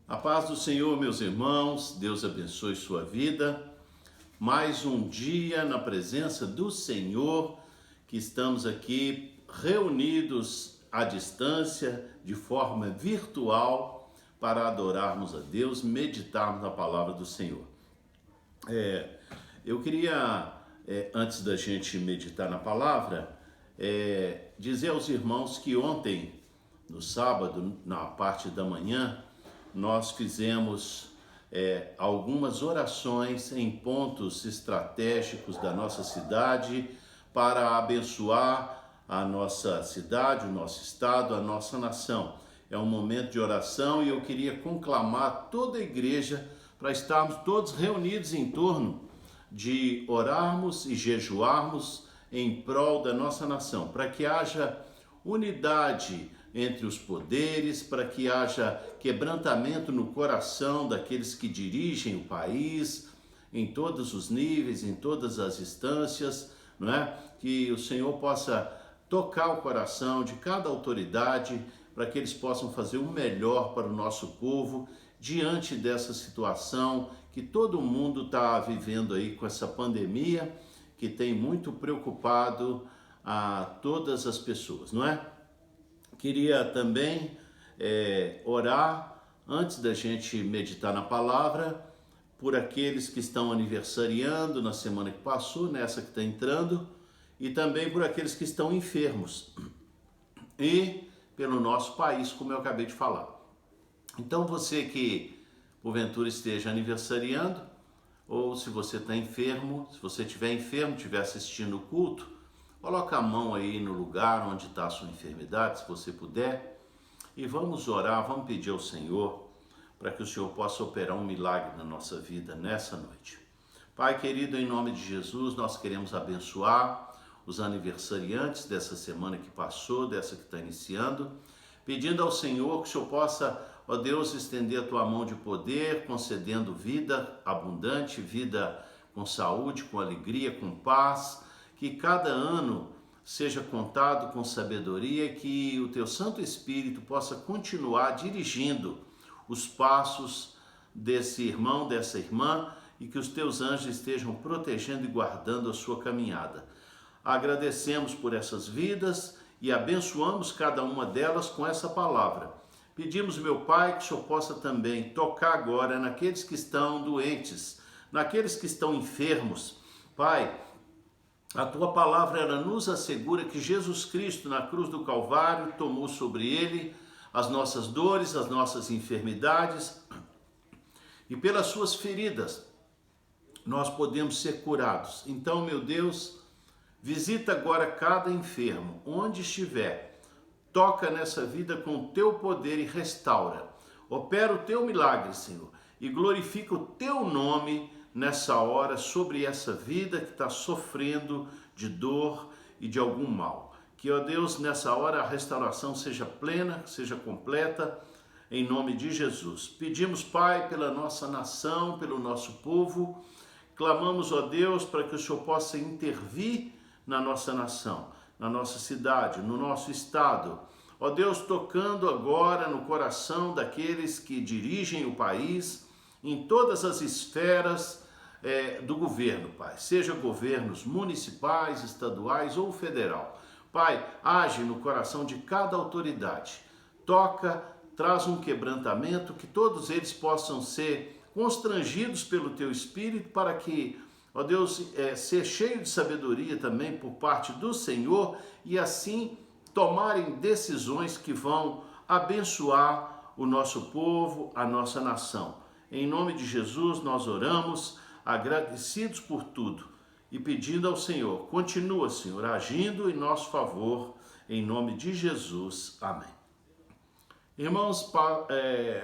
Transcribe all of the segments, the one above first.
A paz do Senhor, meus irmãos, Deus abençoe sua vida. Mais um dia na presença do Senhor, que estamos aqui reunidos à distância, de forma virtual, para adorarmos a Deus, meditarmos na palavra do Senhor. Eu queria, antes da gente meditar na palavra, dizer aos irmãos que ontem, no sábado, na parte da manhã, nós fizemos algumas orações em pontos estratégicos da nossa cidade para abençoar a nossa cidade, o nosso estado, a nossa nação. É um momento de oração e eu queria conclamar toda a igreja para estarmos todos reunidos em torno de orarmos e jejuarmos em prol da nossa nação, para que haja unidade entre os poderes, para que haja quebrantamento no coração daqueles que dirigem o país, em todos os níveis, em todas as instâncias, não é? Que o Senhor possa tocar o coração de cada autoridade, para que eles possam fazer o melhor para o nosso povo, diante dessa situação que todo mundo está vivendo aí com essa pandemia, que tem muito preocupado a todas as pessoas, não é? Queria também orar, antes da gente meditar na palavra, por aqueles que estão aniversariando na semana que passou, nessa que está entrando, e também por aqueles que estão enfermos, e pelo nosso país, como eu acabei de falar. Então você que porventura esteja aniversariando, ou se você está enfermo, se você estiver enfermo, estiver assistindo o culto, coloca a mão aí no lugar onde está a sua enfermidade, se você puder, e vamos orar, vamos pedir ao Senhor para que o Senhor possa operar um milagre na nossa vida nessa noite. Pai querido, em nome de Jesus, nós queremos abençoar os aniversariantes dessa semana que passou, dessa que está iniciando, pedindo ao Senhor que o Senhor possa, ó Deus, estender a tua mão de poder, concedendo vida abundante, vida com saúde, com alegria, com paz, que cada ano seja contado com sabedoria, que o teu Santo Espírito possa continuar dirigindo os passos desse irmão, dessa irmã, e que os teus anjos estejam protegendo e guardando a sua caminhada. Agradecemos por essas vidas e abençoamos cada uma delas com essa palavra. Pedimos, meu Pai, que o Senhor possa também tocar agora naqueles que estão doentes, naqueles que estão enfermos. Pai, a tua palavra, ela nos assegura que Jesus Cristo, na cruz do Calvário, tomou sobre ele as nossas dores, as nossas enfermidades, e pelas suas feridas nós podemos ser curados. Então, meu Deus, visita agora cada enfermo, onde estiver, toca nessa vida com o teu poder e restaura. Opera o teu milagre, Senhor, e glorifica o teu nome nessa hora sobre essa vida que está sofrendo de dor e de algum mal. Que, ó Deus, nessa hora a restauração seja plena, seja completa, em nome de Jesus. Pedimos, Pai, pela nossa nação, pelo nosso povo, clamamos, ó Deus, para que o Senhor possa intervir na nossa nação, na nossa cidade, no nosso estado. Ó Deus, tocando agora no coração daqueles que dirigem o país, em todas as esferas do governo, Pai, seja governos municipais, estaduais ou federal. Pai, age no coração de cada autoridade, toca, traz um quebrantamento, que todos eles possam ser constrangidos pelo Teu Espírito, para que, ó Deus, ser cheio de sabedoria também por parte do Senhor, e assim tomarem decisões que vão abençoar o nosso povo, a nossa nação. Em nome de Jesus nós oramos, agradecidos por tudo e pedindo ao Senhor, continua, Senhor, agindo em nosso favor, em nome de Jesus. Amém. Irmãos,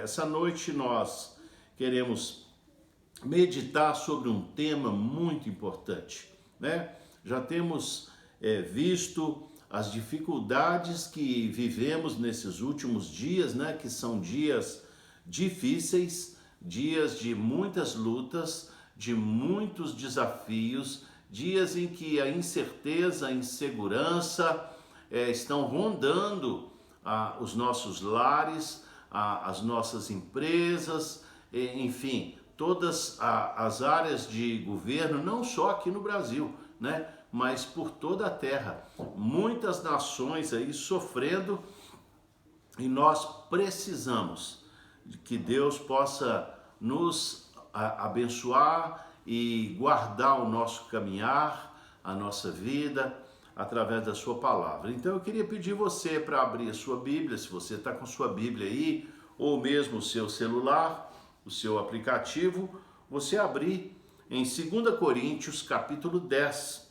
essa noite nós queremos meditar sobre um tema muito importante, né? Já temos visto as dificuldades que vivemos nesses últimos dias, né? Que são dias difíceis, dias de muitas lutas, de muitos desafios, dias em que a incerteza, a insegurança estão rondando os nossos lares, as nossas empresas, enfim, todas as áreas de governo, não só aqui no Brasil, né? Mas por toda a terra. Muitas nações aí sofrendo, e nós precisamos que Deus possa nos abençoar e guardar o nosso caminhar, a nossa vida, através da sua palavra. Então eu queria pedir você para abrir a sua Bíblia, se você está com sua Bíblia aí, ou mesmo o seu celular, o seu aplicativo, você abrir em 2 Coríntios capítulo 10.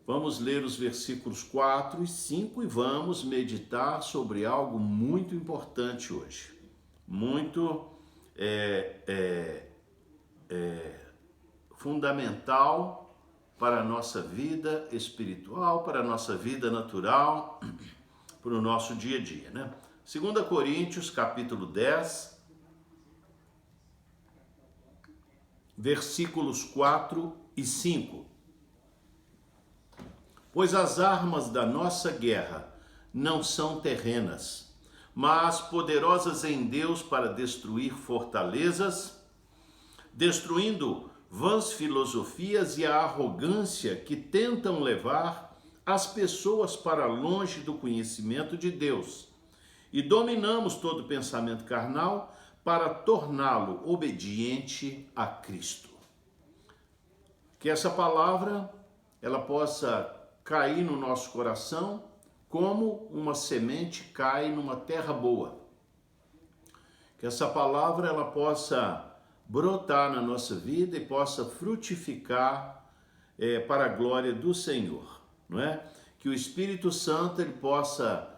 Vamos ler os versículos 4 e 5 e vamos meditar sobre algo muito importante hoje. Muito fundamental para a nossa vida espiritual, para a nossa vida natural, para o nosso dia a dia, né? 2 Coríntios capítulo 10, versículos 4 e 5. Pois as armas da nossa guerra não são terrenas, mas poderosas em Deus para destruir fortalezas, destruindo vãs filosofias e a arrogância que tentam levar as pessoas para longe do conhecimento de Deus. E dominamos todo pensamento carnal para torná-lo obediente a Cristo. Que essa palavra ela possa cair no nosso coração como uma semente cai numa terra boa. Que essa palavra ela possa brotar na nossa vida e possa frutificar para a glória do Senhor, não é? Que o Espírito Santo ele possa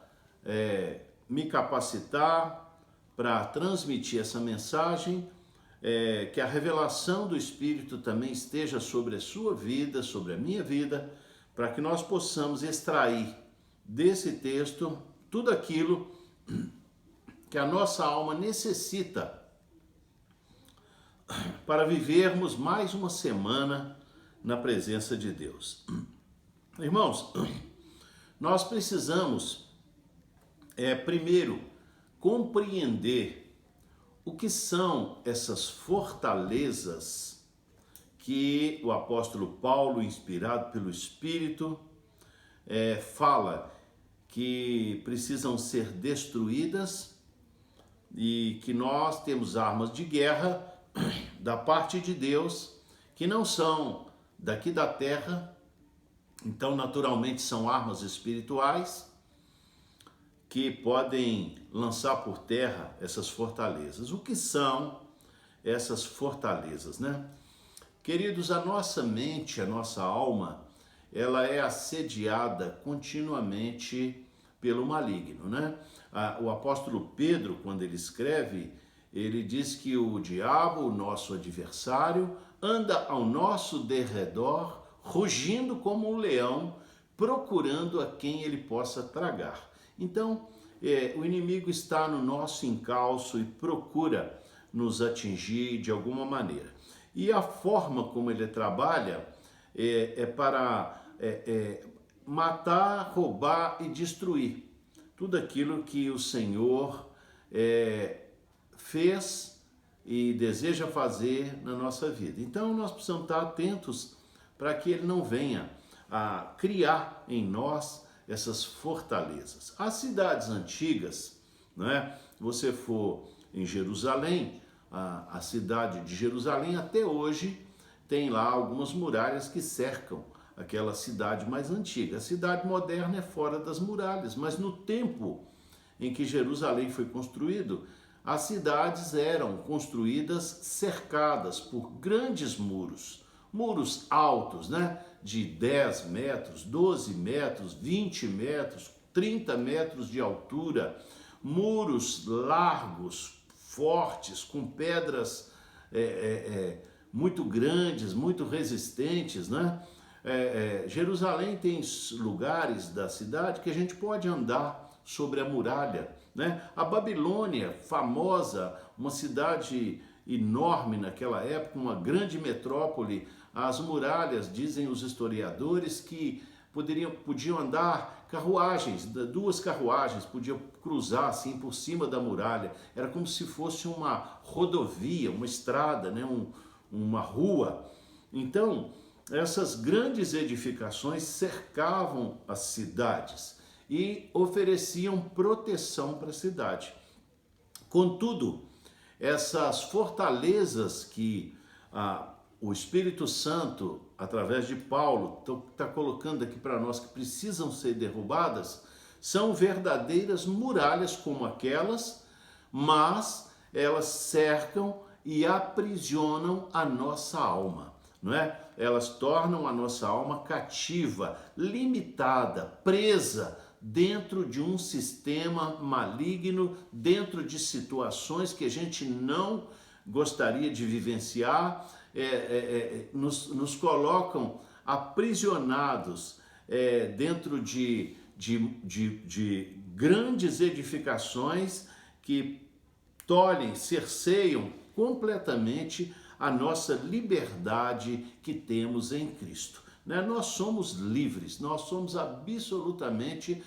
me capacitar para transmitir essa mensagem, que a revelação do Espírito também esteja sobre a sua vida, sobre a minha vida, para que nós possamos extrair desse texto tudo aquilo que a nossa alma necessita para vivermos mais uma semana na presença de Deus. Irmãos, nós precisamos, primeiro, compreender o que são essas fortalezas que o apóstolo Paulo, inspirado pelo Espírito, fala que precisam ser destruídas e que nós temos armas de guerra da parte de Deus que não são daqui da terra, então naturalmente são armas espirituais que podem lançar por terra essas fortalezas. O que são essas fortalezas, né? Queridos, a nossa mente, a nossa alma, ela é assediada continuamente pelo maligno, né? O apóstolo Pedro, quando ele escreve, ele diz que o diabo, o nosso adversário, anda ao nosso derredor, rugindo como um leão, procurando a quem ele possa tragar. Então, o inimigo está no nosso encalço e procura nos atingir de alguma maneira. E a forma como ele trabalha é para matar, roubar e destruir tudo aquilo que o Senhor fez e deseja fazer na nossa vida. Então nós precisamos estar atentos para que ele não venha a criar em nós essas fortalezas. As cidades antigas, né? Se você for em Jerusalém, a cidade de Jerusalém até hoje tem lá algumas muralhas que cercam aquela cidade mais antiga. A cidade moderna é fora das muralhas, mas no tempo em que Jerusalém foi construído, as cidades eram construídas cercadas por grandes muros, muros altos, né? De 10 metros, 12 metros, 20 metros, 30 metros de altura, muros largos, fortes, com pedras muito grandes, muito resistentes, né? Jerusalém tem lugares da cidade que a gente pode andar sobre a muralha, né? A Babilônia, famosa, uma cidade enorme naquela época, uma grande metrópole, as muralhas, dizem os historiadores, que podiam andar carruagens, duas carruagens podiam cruzar assim por cima da muralha. Era como se fosse uma rodovia, uma estrada, né? Uma rua. Então, essas grandes edificações cercavam as cidades e ofereciam proteção para a cidade. Contudo, essas fortalezas que o Espírito Santo, através de Paulo, está colocando aqui para nós que precisam ser derrubadas, são verdadeiras muralhas como aquelas, mas elas cercam e aprisionam a nossa alma, não é? Elas tornam a nossa alma cativa, limitada, presa dentro de um sistema maligno, dentro de situações que a gente não gostaria de vivenciar, nos colocam aprisionados dentro de grandes edificações que tolhem, cerceiam completamente a nossa liberdade que temos em Cristo. Né? Nós somos livres, nós somos absolutamente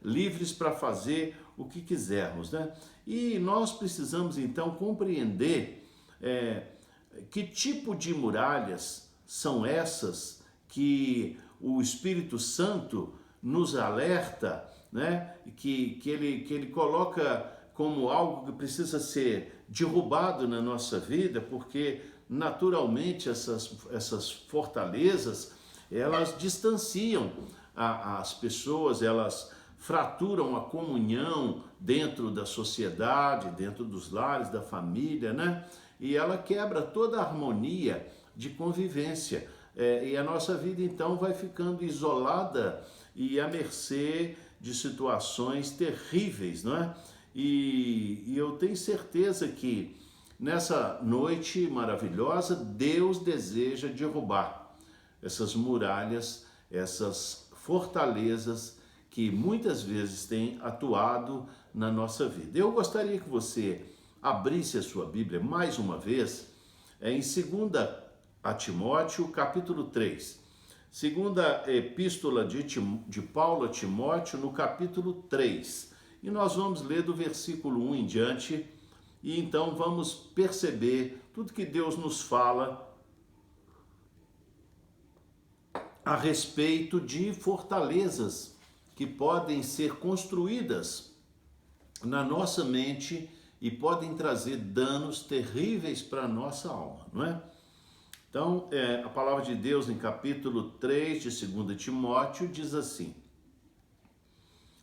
livres para fazer o que quisermos. Né? E nós precisamos então compreender que tipo de muralhas são essas que o Espírito Santo nos alerta, né? que ele coloca como algo que precisa ser derrubado na nossa vida, porque naturalmente essas fortalezas, elas distanciam as pessoas, elas fraturam a comunhão dentro da sociedade, dentro dos lares, da família, né? E ela quebra toda a harmonia de convivência. E a nossa vida então vai ficando isolada e à mercê de situações terríveis, não é? E eu tenho certeza que nessa noite maravilhosa, Deus deseja derrubar essas muralhas, essas fortalezas que muitas vezes têm atuado na nossa vida. Eu gostaria que você abrisse a sua Bíblia mais uma vez em 2 Timóteo, capítulo 3. Segunda epístola de Paulo a Timóteo, no capítulo 3. E nós vamos ler do versículo 1 em diante, e então vamos perceber tudo que Deus nos fala a respeito de fortalezas que podem ser construídas na nossa mente e podem trazer danos terríveis para a nossa alma, não é? Então, a palavra de Deus em capítulo 3 de 2 Timóteo diz assim: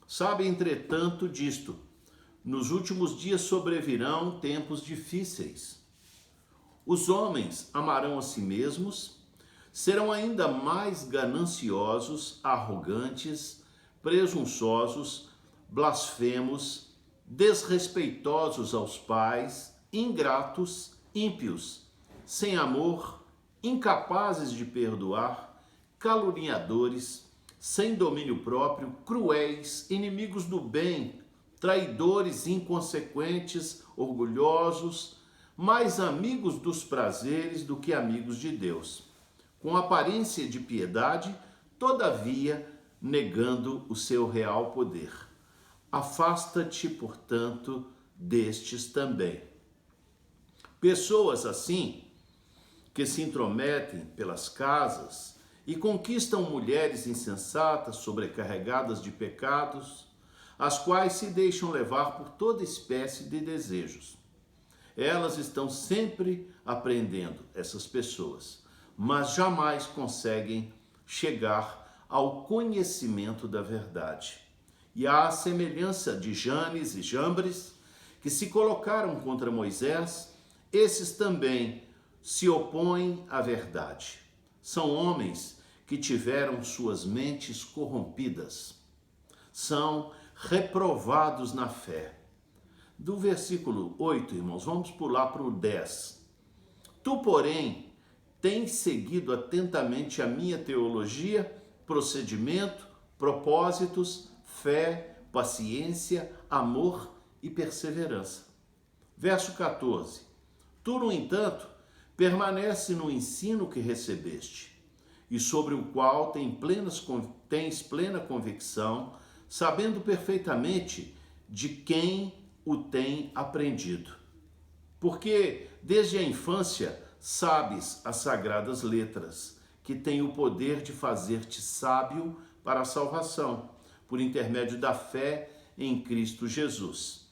Sabe, entretanto, disto, nos últimos dias sobrevirão tempos difíceis. Os homens amarão a si mesmos, serão ainda mais gananciosos, arrogantes, presunçosos, blasfemos, desrespeitosos aos pais, ingratos, ímpios, sem amor, incapazes de perdoar, caluniadores, sem domínio próprio, cruéis, inimigos do bem, traidores, inconsequentes, orgulhosos, mais amigos dos prazeres do que amigos de Deus, com aparência de piedade, todavia negando o seu real poder. Afasta-te, portanto, destes também. Pessoas assim, que se intrometem pelas casas e conquistam mulheres insensatas, sobrecarregadas de pecados, as quais se deixam levar por toda espécie de desejos. Elas estão sempre aprendendo, essas pessoas, mas jamais conseguem chegar ao conhecimento da verdade. E à semelhança de Janes e Jambres, que se colocaram contra Moisés, esses também se opõem à verdade. São homens que tiveram suas mentes corrompidas. São reprovados na fé. Do versículo 8, irmãos, vamos pular para o 10. Tu, porém, tens seguido atentamente a minha teologia, procedimento, propósitos, fé, paciência, amor e perseverança. Verso 14. Tu, no entanto, permanece no ensino que recebeste e sobre o qual tens plena convicção, sabendo perfeitamente de quem o tem aprendido. Porque desde a infância sabes as sagradas letras, que têm o poder de fazer-te sábio para a salvação, por intermédio da fé em Cristo Jesus.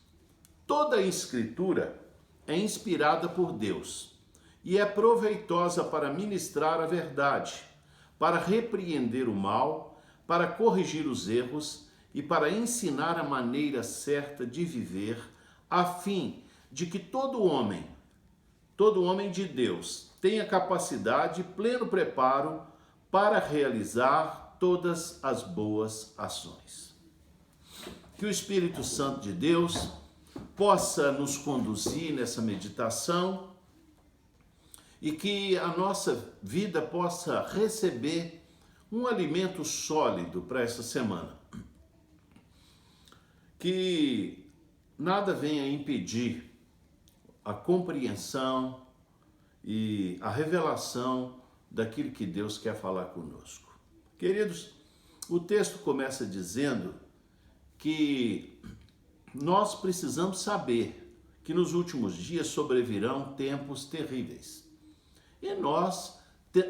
Toda a Escritura é inspirada por Deus e é proveitosa para ministrar a verdade, para repreender o mal, para corrigir os erros e para ensinar a maneira certa de viver, a fim de que todo homem de Deus, tenha capacidade e pleno preparo para realizar todas as boas ações. Que o Espírito Santo de Deus possa nos conduzir nessa meditação e que a nossa vida possa receber um alimento sólido para essa semana. Que nada venha impedir a compreensão e a revelação daquilo que Deus quer falar conosco. Queridos, o texto começa dizendo que nós precisamos saber que nos últimos dias sobrevirão tempos terríveis. E nós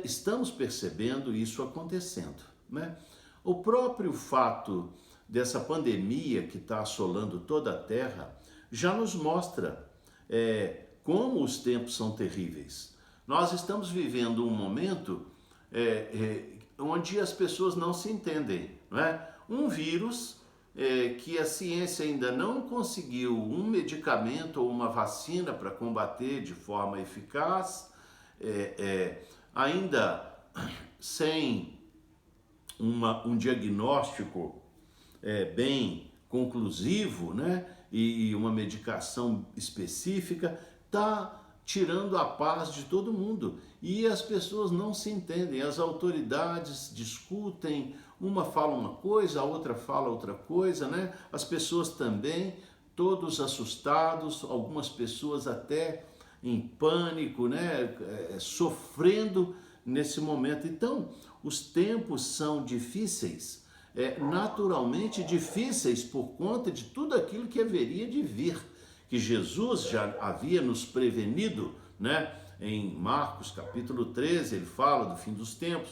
estamos percebendo isso acontecendo, né? O próprio fato dessa pandemia que está assolando toda a Terra já nos mostra como os tempos são terríveis. Nós estamos vivendo um momento onde as pessoas não se entendem, não é? Um vírus que a ciência ainda não conseguiu um medicamento ou uma vacina para combater de forma eficaz, ainda sem um diagnóstico bem conclusivo, né? E uma medicação específica, está tirando a paz de todo mundo. E as pessoas não se entendem, as autoridades discutem, uma fala uma coisa, a outra fala outra coisa, né? As pessoas também, todos assustados, algumas pessoas até em pânico, né? Sofrendo nesse momento. Então, os tempos são difíceis, naturalmente difíceis por conta de tudo aquilo que haveria de vir, que Jesus já havia nos prevenido, né? Em Marcos capítulo 13, ele fala do fim dos tempos,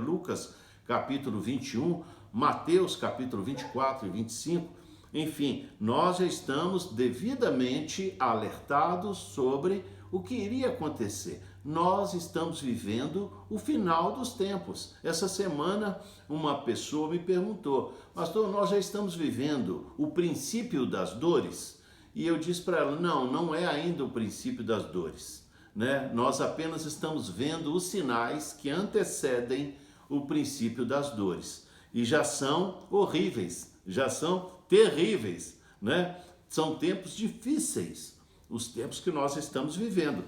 Lucas capítulo 21, Mateus capítulo 24 e 25, enfim, nós já estamos devidamente alertados sobre o que iria acontecer. Nós estamos vivendo o final dos tempos. Essa semana uma pessoa me perguntou: pastor, nós já estamos vivendo o princípio das dores? E eu disse para ela: não é ainda o princípio das dores, né? Nós apenas estamos vendo os sinais que antecedem o princípio das dores. E já são horríveis, já são terríveis, né? São tempos difíceis, os tempos que nós estamos vivendo.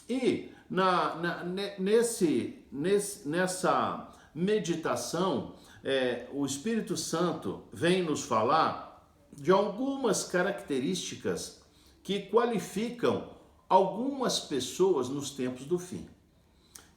E nessa meditação, o Espírito Santo vem nos falar de algumas características que qualificam algumas pessoas nos tempos do fim.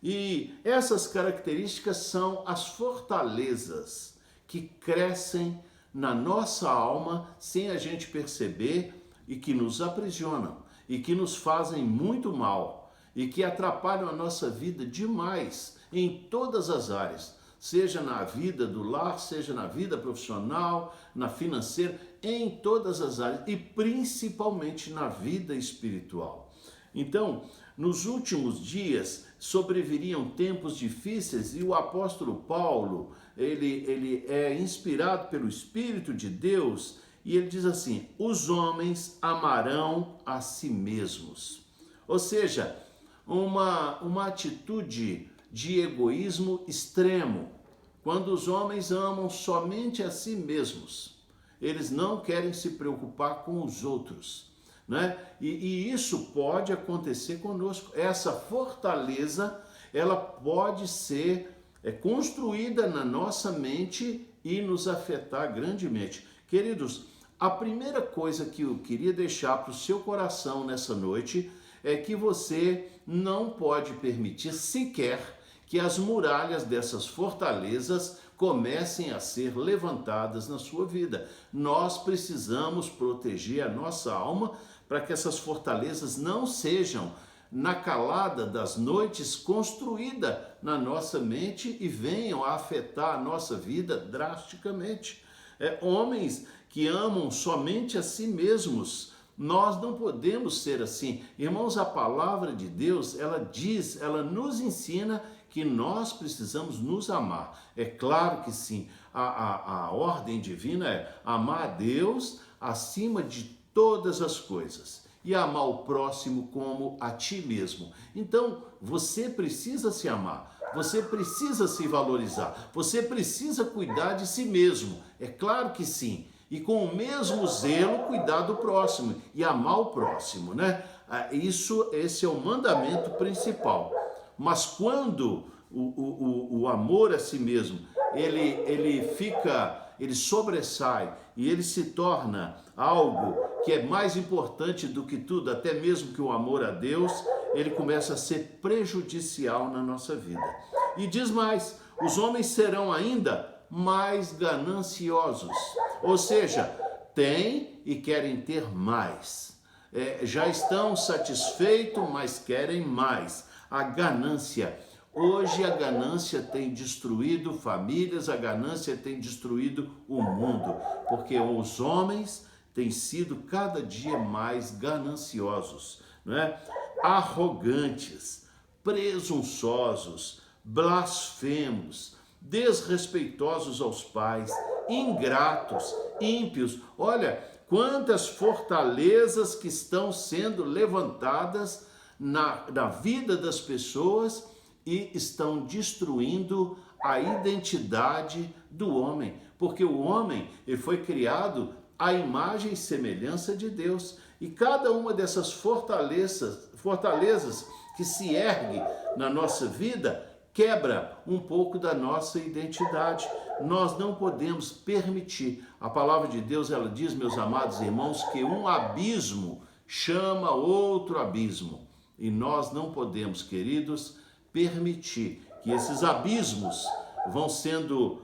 E essas características são as fortalezas que crescem na nossa alma sem a gente perceber e que nos aprisionam e que nos fazem muito mal e que atrapalham a nossa vida demais em todas as áreas, seja na vida do lar, seja na vida profissional, na financeira, em todas as áreas e principalmente na vida espiritual. Então, nos últimos dias sobreviriam tempos difíceis e o apóstolo Paulo, ele é inspirado pelo Espírito de Deus e ele diz assim: os homens amarão a si mesmos. Ou seja, uma atitude de egoísmo extremo, quando os homens amam somente a si mesmos. Eles não querem se preocupar com os outros, né? E isso pode acontecer conosco. Essa fortaleza, ela pode ser construída na nossa mente e nos afetar grandemente. Queridos, a primeira coisa que eu queria deixar para o seu coração nessa noite é que você não pode permitir sequer que as muralhas dessas fortalezas comecem a ser levantadas na sua vida. Nós precisamos proteger a nossa alma para que essas fortalezas não sejam, na calada das noites, construída na nossa mente e venham a afetar a nossa vida drasticamente. Homens que amam somente a si mesmos, nós não podemos ser assim. Irmãos, a palavra de Deus, ela nos ensina que nós precisamos nos amar. É claro que sim, a ordem divina é amar a Deus acima de todas as coisas e amar o próximo como a ti mesmo. Então, você precisa se amar, você precisa se valorizar, você precisa cuidar de si mesmo. É claro que sim. E com o mesmo zelo, cuidar do próximo e amar o próximo, né? Esse é o mandamento principal. Mas quando o amor a si mesmo, ele sobressai e ele se torna algo que é mais importante do que tudo, até mesmo que o amor a Deus, ele começa a ser prejudicial na nossa vida. E diz mais, os homens serão ainda mais gananciosos, ou seja, têm e querem ter mais. Já estão satisfeitos, mas querem mais. A ganância. Hoje a ganância tem destruído famílias, a ganância tem destruído o mundo, porque os homens têm sido cada dia mais gananciosos, não é? Arrogantes, presunçosos, blasfemos, desrespeitosos aos pais, ingratos, ímpios. Olha, quantas fortalezas que estão sendo levantadas na vida das pessoas e estão destruindo a identidade do homem, porque o homem ele foi criado à imagem e semelhança de Deus, e cada uma dessas fortalezas que se ergue na nossa vida quebra um pouco da nossa identidade. Nós não podemos permitir. A palavra de Deus, ela diz, meus amados irmãos, que um abismo chama outro abismo, e nós não podemos, queridos, permitir que esses abismos vão sendo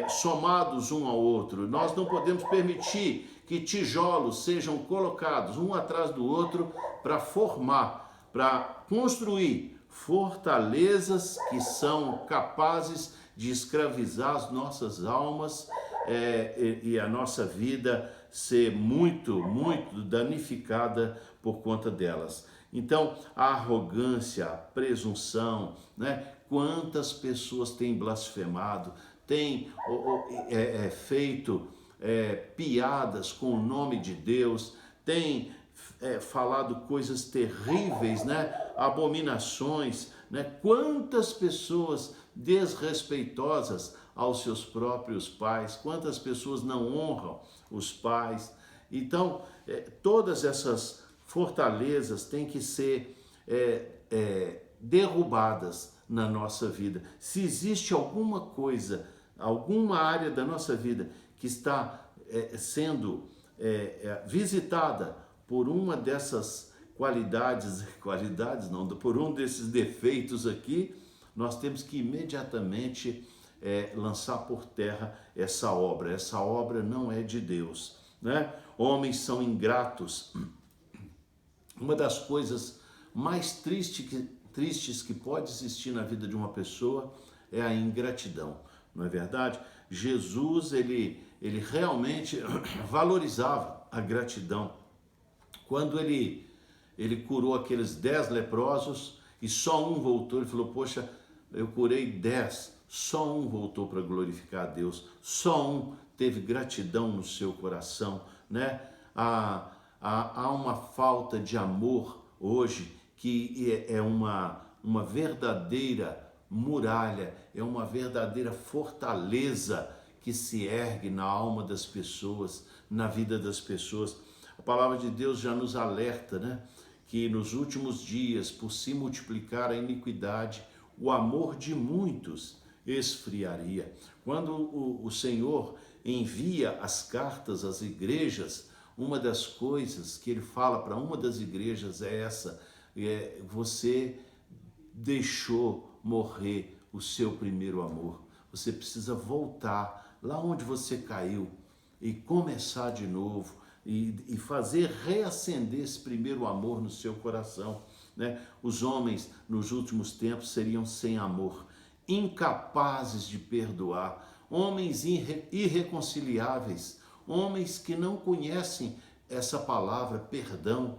somados um ao outro. Nós não podemos permitir que tijolos sejam colocados um atrás do outro para formar, para construir fortalezas que são capazes de escravizar as nossas almas e a nossa vida ser muito, muito danificada por conta delas. Então, a arrogância, a presunção, né? Quantas pessoas têm blasfemado, têm feito piadas com o nome de Deus, têm falado coisas terríveis, né? Abominações, né? Quantas pessoas desrespeitosas aos seus próprios pais, quantas pessoas não honram os pais. Então, todas essas fortalezas têm que ser derrubadas na nossa vida. Se existe alguma coisa, alguma área da nossa vida que está sendo visitada por uma dessas qualidades não, por um desses defeitos aqui, nós temos que imediatamente lançar por terra essa obra. Essa obra não é de Deus, né? Homens são ingratos. Uma das coisas mais tristes que pode existir na vida de uma pessoa é a ingratidão, não é verdade? Jesus, ele realmente valorizava a gratidão. Quando ele curou aqueles 10 leprosos e só um voltou, ele falou, poxa, eu curei 10, só um voltou para glorificar a Deus, só um teve gratidão no seu coração, né? Há uma falta de amor hoje que é uma verdadeira muralha, é uma verdadeira fortaleza que se ergue na alma das pessoas, na vida das pessoas. A palavra de Deus já nos alerta, né? Que nos últimos dias, por se multiplicar a iniquidade, o amor de muitos esfriaria. Quando o Senhor envia as cartas às igrejas, uma das coisas que ele fala para uma das igrejas é essa: você deixou morrer o seu primeiro amor. Você precisa voltar lá onde você caiu e começar de novo e fazer reacender esse primeiro amor no seu coração, né? Os homens nos últimos tempos seriam sem amor, incapazes de perdoar, homens irreconciliáveis, homens que não conhecem essa palavra perdão.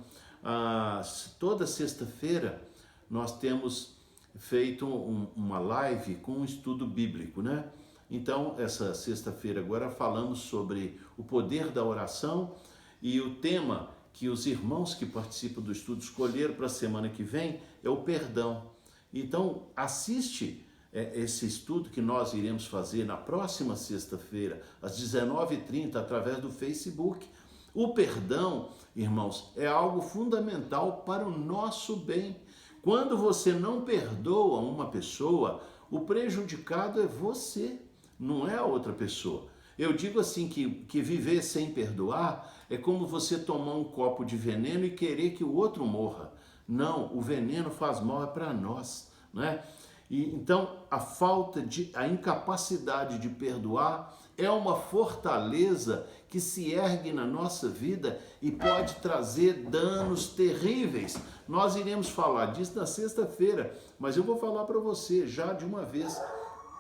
Toda sexta-feira nós temos feito uma live com um estudo bíblico, né? Então, essa sexta-feira agora falamos sobre o poder da oração e o tema que os irmãos que participam do estudo escolheram para a semana que vem é o perdão. Então, assiste esse estudo que nós iremos fazer na próxima sexta-feira, às 19h30, através do Facebook. O perdão, irmãos, é algo fundamental para o nosso bem. Quando você não perdoa uma pessoa, o prejudicado é você, não é a outra pessoa. Eu digo assim que viver sem perdoar é como você tomar um copo de veneno e querer que o outro morra. Não, o veneno faz mal para nós, né? E então a incapacidade de perdoar é uma fortaleza que se ergue na nossa vida e pode trazer danos terríveis. Nós iremos falar disso na sexta-feira, mas eu vou falar para você já de uma vez.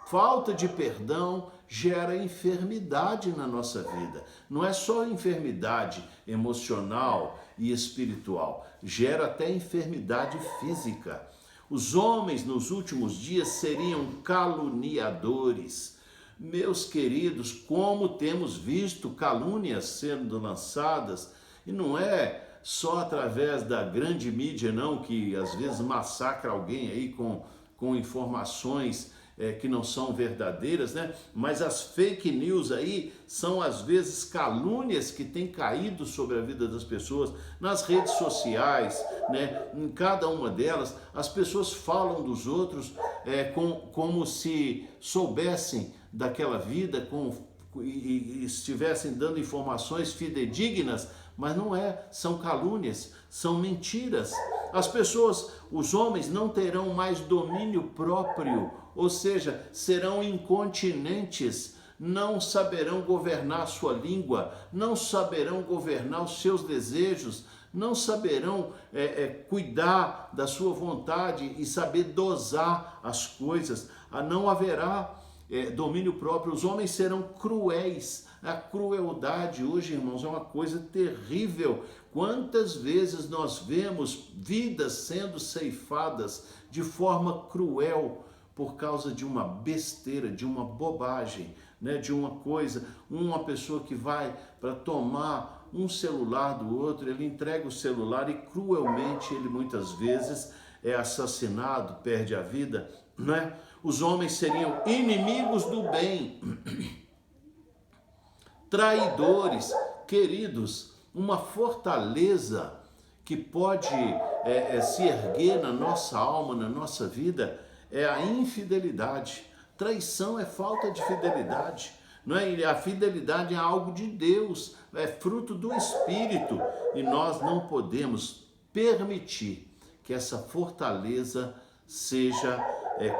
Falta de perdão gera enfermidade na nossa vida. Não é só enfermidade emocional e espiritual, gera até enfermidade física. Os homens nos últimos dias seriam caluniadores. Meus queridos, como temos visto calúnias sendo lançadas, e não é só através da grande mídia não, que às vezes massacra alguém aí com informações que não são verdadeiras, né? Mas as fake news aí são às vezes calúnias que têm caído sobre a vida das pessoas nas redes sociais, né? Em cada uma delas, as pessoas falam dos outros como se soubessem daquela vida e estivessem dando informações fidedignas, mas não são calúnias, são mentiras. As pessoas, os homens não terão mais domínio próprio, ou seja, serão incontinentes, não saberão governar a sua língua, não saberão governar os seus desejos, não saberão cuidar da sua vontade e saber dosar as coisas. Não haverá domínio próprio, os homens serão cruéis. A crueldade hoje, irmãos, é uma coisa terrível. Quantas vezes nós vemos vidas sendo ceifadas de forma cruel por causa de uma besteira, de uma bobagem, né? De uma coisa, uma pessoa que vai para tomar um celular do outro, ele entrega o celular e cruelmente ele muitas vezes é assassinado, perde a vida, né? Os homens seriam inimigos do bem, traidores, queridos. Uma fortaleza que pode se erguer na nossa alma, na nossa vida, é a infidelidade. Traição é falta de fidelidade, não é? E a fidelidade é algo de Deus, é fruto do Espírito, e nós não podemos permitir que essa fortaleza seja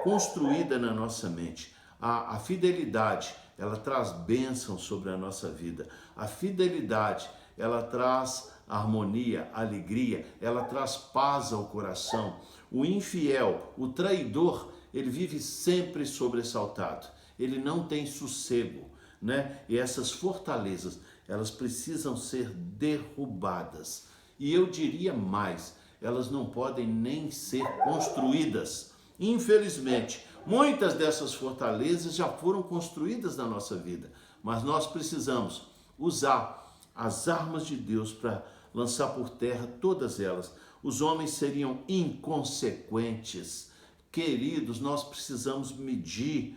construída na nossa mente. A fidelidade, ela traz bênção sobre a nossa vida. A fidelidade, ela traz harmonia, alegria, ela traz paz ao coração. O infiel, o traidor, ele vive sempre sobressaltado. Ele não tem sossego, né? E essas fortalezas, elas precisam ser derrubadas. E eu diria mais, elas não podem nem ser construídas. Infelizmente, muitas dessas fortalezas já foram construídas na nossa vida, mas nós precisamos usar as armas de Deus para lançar por terra todas elas. Os homens seriam inconsequentes. Queridos, nós precisamos medir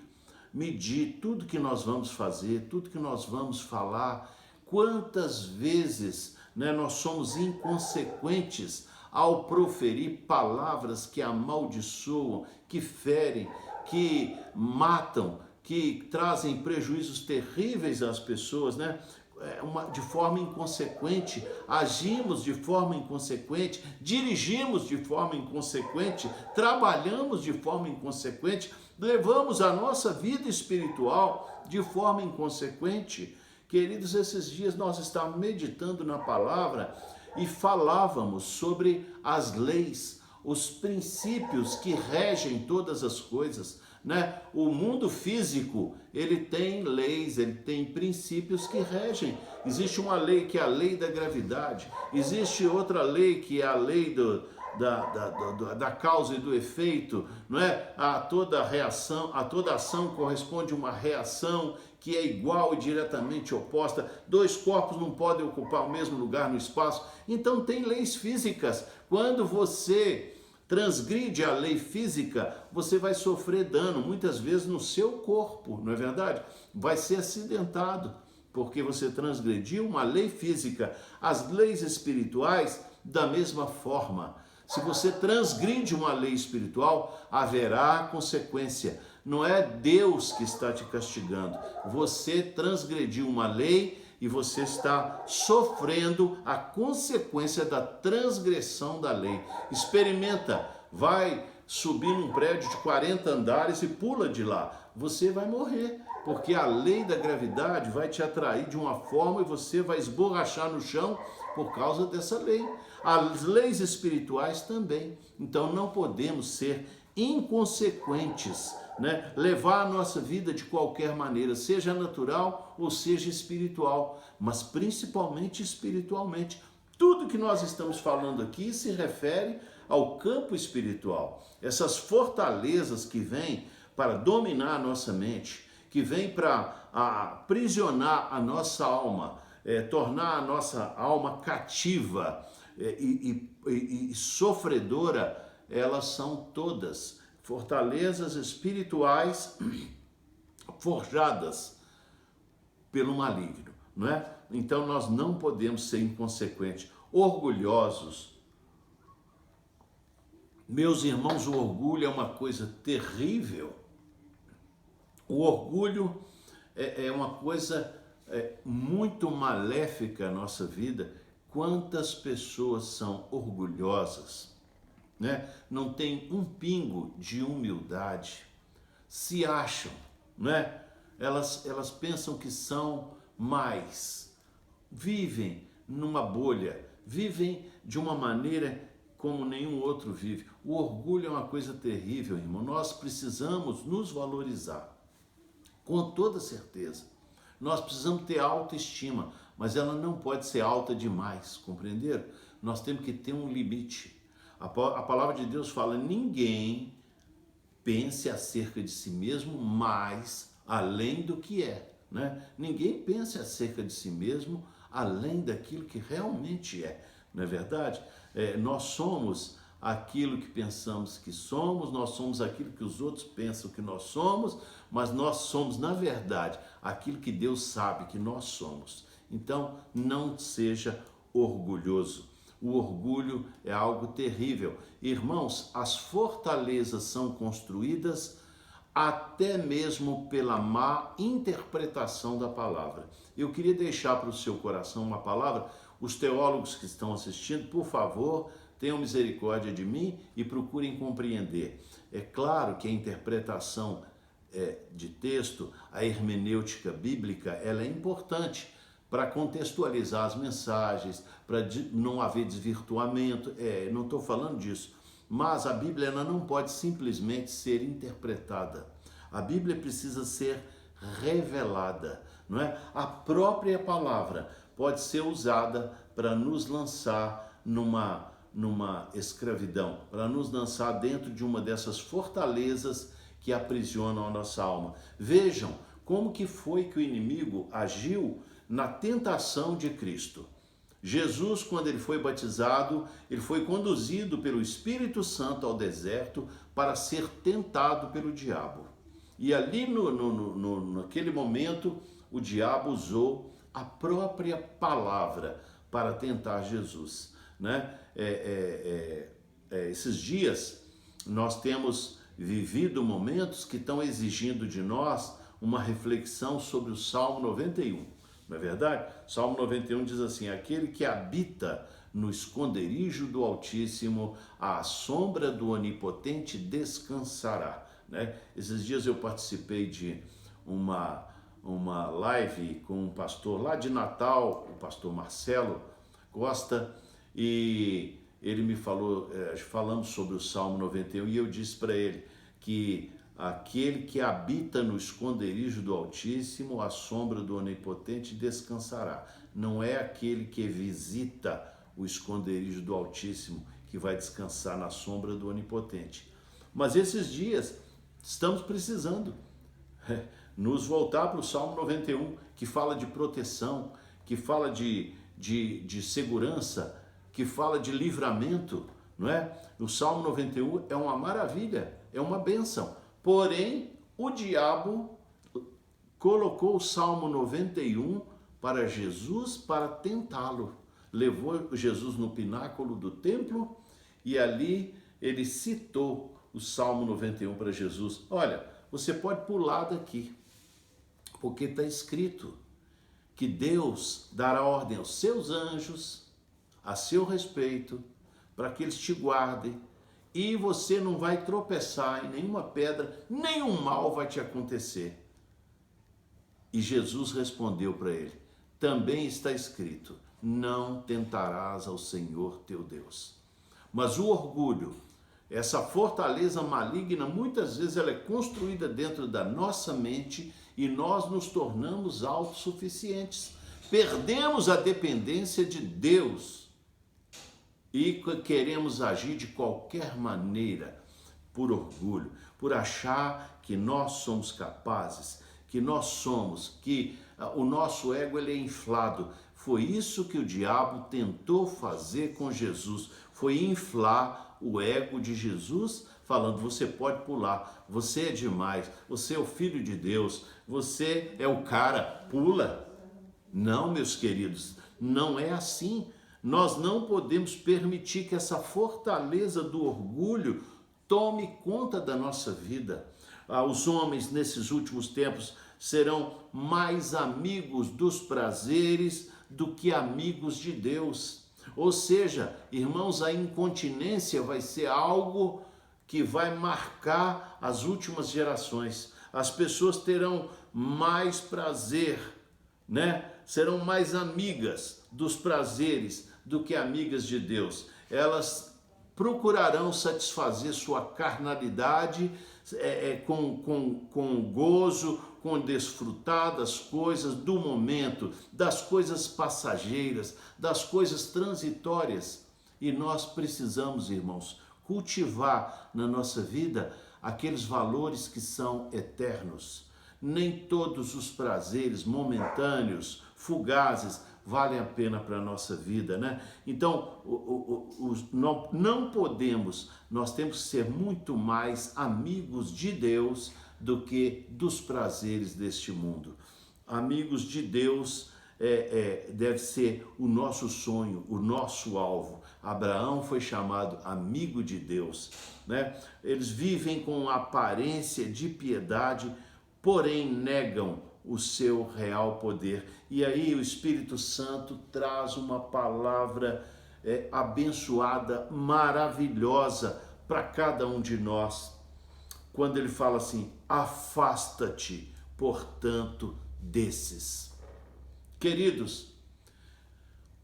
tudo que nós vamos fazer, tudo que nós vamos falar. Quantas vezes, né, nós somos inconsequentes ao proferir palavras que amaldiçoam, que ferem, que matam, que trazem prejuízos terríveis às pessoas, né? de forma inconsequente, agimos de forma inconsequente, dirigimos de forma inconsequente, trabalhamos de forma inconsequente, levamos a nossa vida espiritual de forma inconsequente. Queridos, esses dias nós estávamos meditando na palavra e falávamos sobre as leis, os princípios que regem todas as coisas, né? O mundo físico, ele tem leis, ele tem princípios que regem. Existe uma lei que é a lei da gravidade, existe outra lei que é a lei da causa e do efeito, não é? A toda reação, a toda ação corresponde uma reação que é igual e diretamente oposta. Dois corpos não podem ocupar o mesmo lugar no espaço. Então tem leis físicas. Quando você transgride a lei física, você vai sofrer dano, muitas vezes no seu corpo, não é verdade? Vai ser acidentado, porque você transgrediu uma lei física. As leis espirituais, da mesma forma. Se você transgride uma lei espiritual, haverá consequência. Não é Deus que está te castigando. Você transgrediu uma lei e você está sofrendo a consequência da transgressão da lei. Experimenta, vai subir num prédio de 40 andares e pula de lá. Você vai morrer, porque a lei da gravidade vai te atrair de uma forma e você vai esborrachar no chão por causa dessa lei. As leis espirituais também. Então não podemos ser inconsequentes, né? Levar a nossa vida de qualquer maneira, seja natural ou seja espiritual, mas principalmente espiritualmente. Tudo que nós estamos falando aqui se refere ao campo espiritual. Essas fortalezas que vêm para dominar a nossa mente, que vêm para aprisionar a nossa alma, tornar a nossa alma cativa e sofredora, elas são todas fortalezas espirituais forjadas pelo maligno, não é? Então nós não podemos ser inconsequentes, orgulhosos. Meus irmãos, o orgulho é uma coisa terrível. O orgulho é uma coisa muito maléfica à nossa vida. Quantas pessoas são orgulhosas, né? Não tem um pingo de humildade, se acham, né? Elas pensam que são mais, vivem numa bolha, vivem de uma maneira como nenhum outro vive. O orgulho é uma coisa terrível, irmão. Nós precisamos nos valorizar, com toda certeza. Nós precisamos ter autoestima, mas ela não pode ser alta demais, compreenderam? Nós temos que ter um limite. A palavra de Deus fala: ninguém pense acerca de si mesmo mais além do que é, né? Ninguém pense acerca de si mesmo além daquilo que realmente é, não é verdade? Nós somos aquilo que pensamos que somos, nós somos aquilo que os outros pensam que nós somos, mas nós somos, na verdade, aquilo que Deus sabe que nós somos. Então, não seja orgulhoso. O orgulho é algo terrível. Irmãos, as fortalezas são construídas até mesmo pela má interpretação da palavra. Eu queria deixar para o seu coração uma palavra. Os teólogos que estão assistindo, por favor, tenham misericórdia de mim e procurem compreender. É claro que a interpretação de texto, a hermenêutica bíblica, ela é importante para contextualizar as mensagens, para não haver desvirtuamento. Não estou falando disso. Mas a Bíblia ela não pode simplesmente ser interpretada. A Bíblia precisa ser revelada, não é? A própria palavra pode ser usada para nos lançar numa escravidão, para nos lançar dentro de uma dessas fortalezas que aprisionam a nossa alma. Vejam como que foi que o inimigo agiu na tentação de Cristo. Jesus, quando ele foi batizado, ele foi conduzido pelo Espírito Santo ao deserto para ser tentado pelo diabo. E ali, naquele momento, o diabo usou a própria palavra para tentar Jesus, né? Esses dias, nós temos vivido momentos que estão exigindo de nós uma reflexão sobre o Salmo 91. não é verdade? Salmo 91 diz assim: aquele que habita no esconderijo do Altíssimo, à sombra do Onipotente descansará, né? Esses dias eu participei de uma live com um pastor lá de Natal, o pastor Marcelo Costa, e ele me falou, falamos sobre o Salmo 91, e eu disse para ele que aquele que habita no esconderijo do Altíssimo, à sombra do Onipotente descansará. Não é aquele que visita o esconderijo do Altíssimo que vai descansar na sombra do Onipotente. Mas esses dias estamos precisando nos voltar para o Salmo 91, que fala de proteção, que fala de segurança, que fala de livramento, não é? O Salmo 91 é uma maravilha, é uma bênção. Porém, o diabo colocou o Salmo 91 para Jesus, para tentá-lo. Levou Jesus no pináculo do templo e ali ele citou o Salmo 91 para Jesus. Olha, você pode pular daqui, porque está escrito que Deus dará ordem aos seus anjos a seu respeito, para que eles te guardem, e você não vai tropeçar em nenhuma pedra, nenhum mal vai te acontecer. E Jesus respondeu para ele: também está escrito, não tentarás ao Senhor teu Deus. Mas o orgulho, essa fortaleza maligna, muitas vezes ela é construída dentro da nossa mente e nós nos tornamos autossuficientes. Perdemos a dependência de Deus e queremos agir de qualquer maneira, por orgulho, por achar que nós somos capazes, que nós somos, que o nosso ego ele é inflado. Foi isso que o diabo tentou fazer com Jesus, foi inflar o ego de Jesus, falando: você pode pular, você é demais, você é o filho de Deus, você é o cara, pula. Não, meus queridos, não é assim. Nós não podemos permitir que essa fortaleza do orgulho tome conta da nossa vida. Os homens nesses últimos tempos serão mais amigos dos prazeres do que amigos de Deus. Ou seja, irmãos, a incontinência vai ser algo que vai marcar as últimas gerações. As pessoas terão mais prazer, né? Serão mais amigas dos prazeres do que amigas de Deus. Elas procurarão satisfazer sua carnalidade com gozo, com desfrutar das coisas do momento, das coisas passageiras, das coisas transitórias. E nós precisamos, irmãos, cultivar na nossa vida aqueles valores que são eternos. Nem todos os prazeres momentâneos, fugazes, valem a pena para a nossa vida, né? Então, não podemos, nós temos que ser muito mais amigos de Deus do que dos prazeres deste mundo. Amigos de Deus deve ser o nosso sonho, o nosso alvo. Abraão foi chamado amigo de Deus, né? Eles vivem com aparência de piedade, porém negam o seu real poder. E aí o Espírito Santo traz uma palavra abençoada, maravilhosa para cada um de nós, quando ele fala assim: afasta-te, portanto, desses. Queridos,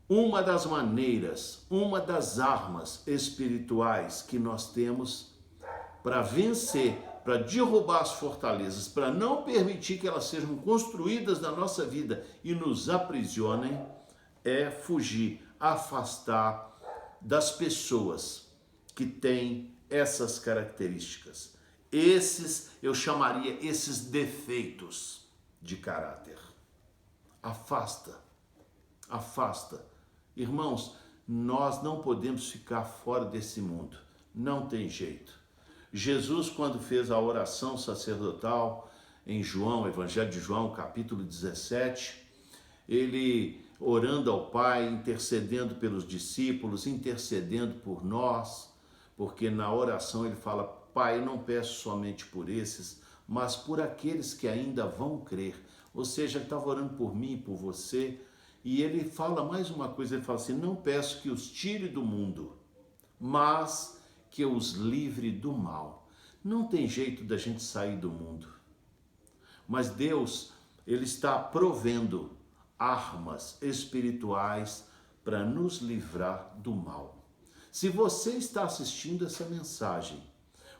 uma das maneiras, uma das armas espirituais que nós temos para vencer, para derrubar as fortalezas, para não permitir que elas sejam construídas na nossa vida e nos aprisionem, é fugir, afastar das pessoas que têm essas características. Esses, eu chamaria esses defeitos de caráter. Afasta, afasta. Irmãos, nós não podemos ficar fora desse mundo, não tem jeito. Jesus, quando fez a oração sacerdotal em João, Evangelho de João, capítulo 17, ele orando ao Pai, intercedendo pelos discípulos, intercedendo por nós, porque na oração ele fala: Pai, não peço somente por esses, mas por aqueles que ainda vão crer. ou seja, ele estava orando por mim, por você, e ele fala mais uma coisa, ele fala assim, não peço que os tire do mundo, mas que os livre do mal. Não tem jeito da gente sair do mundo, mas Deus, ele está provendo armas espirituais para nos livrar do mal. Se você está assistindo essa mensagem,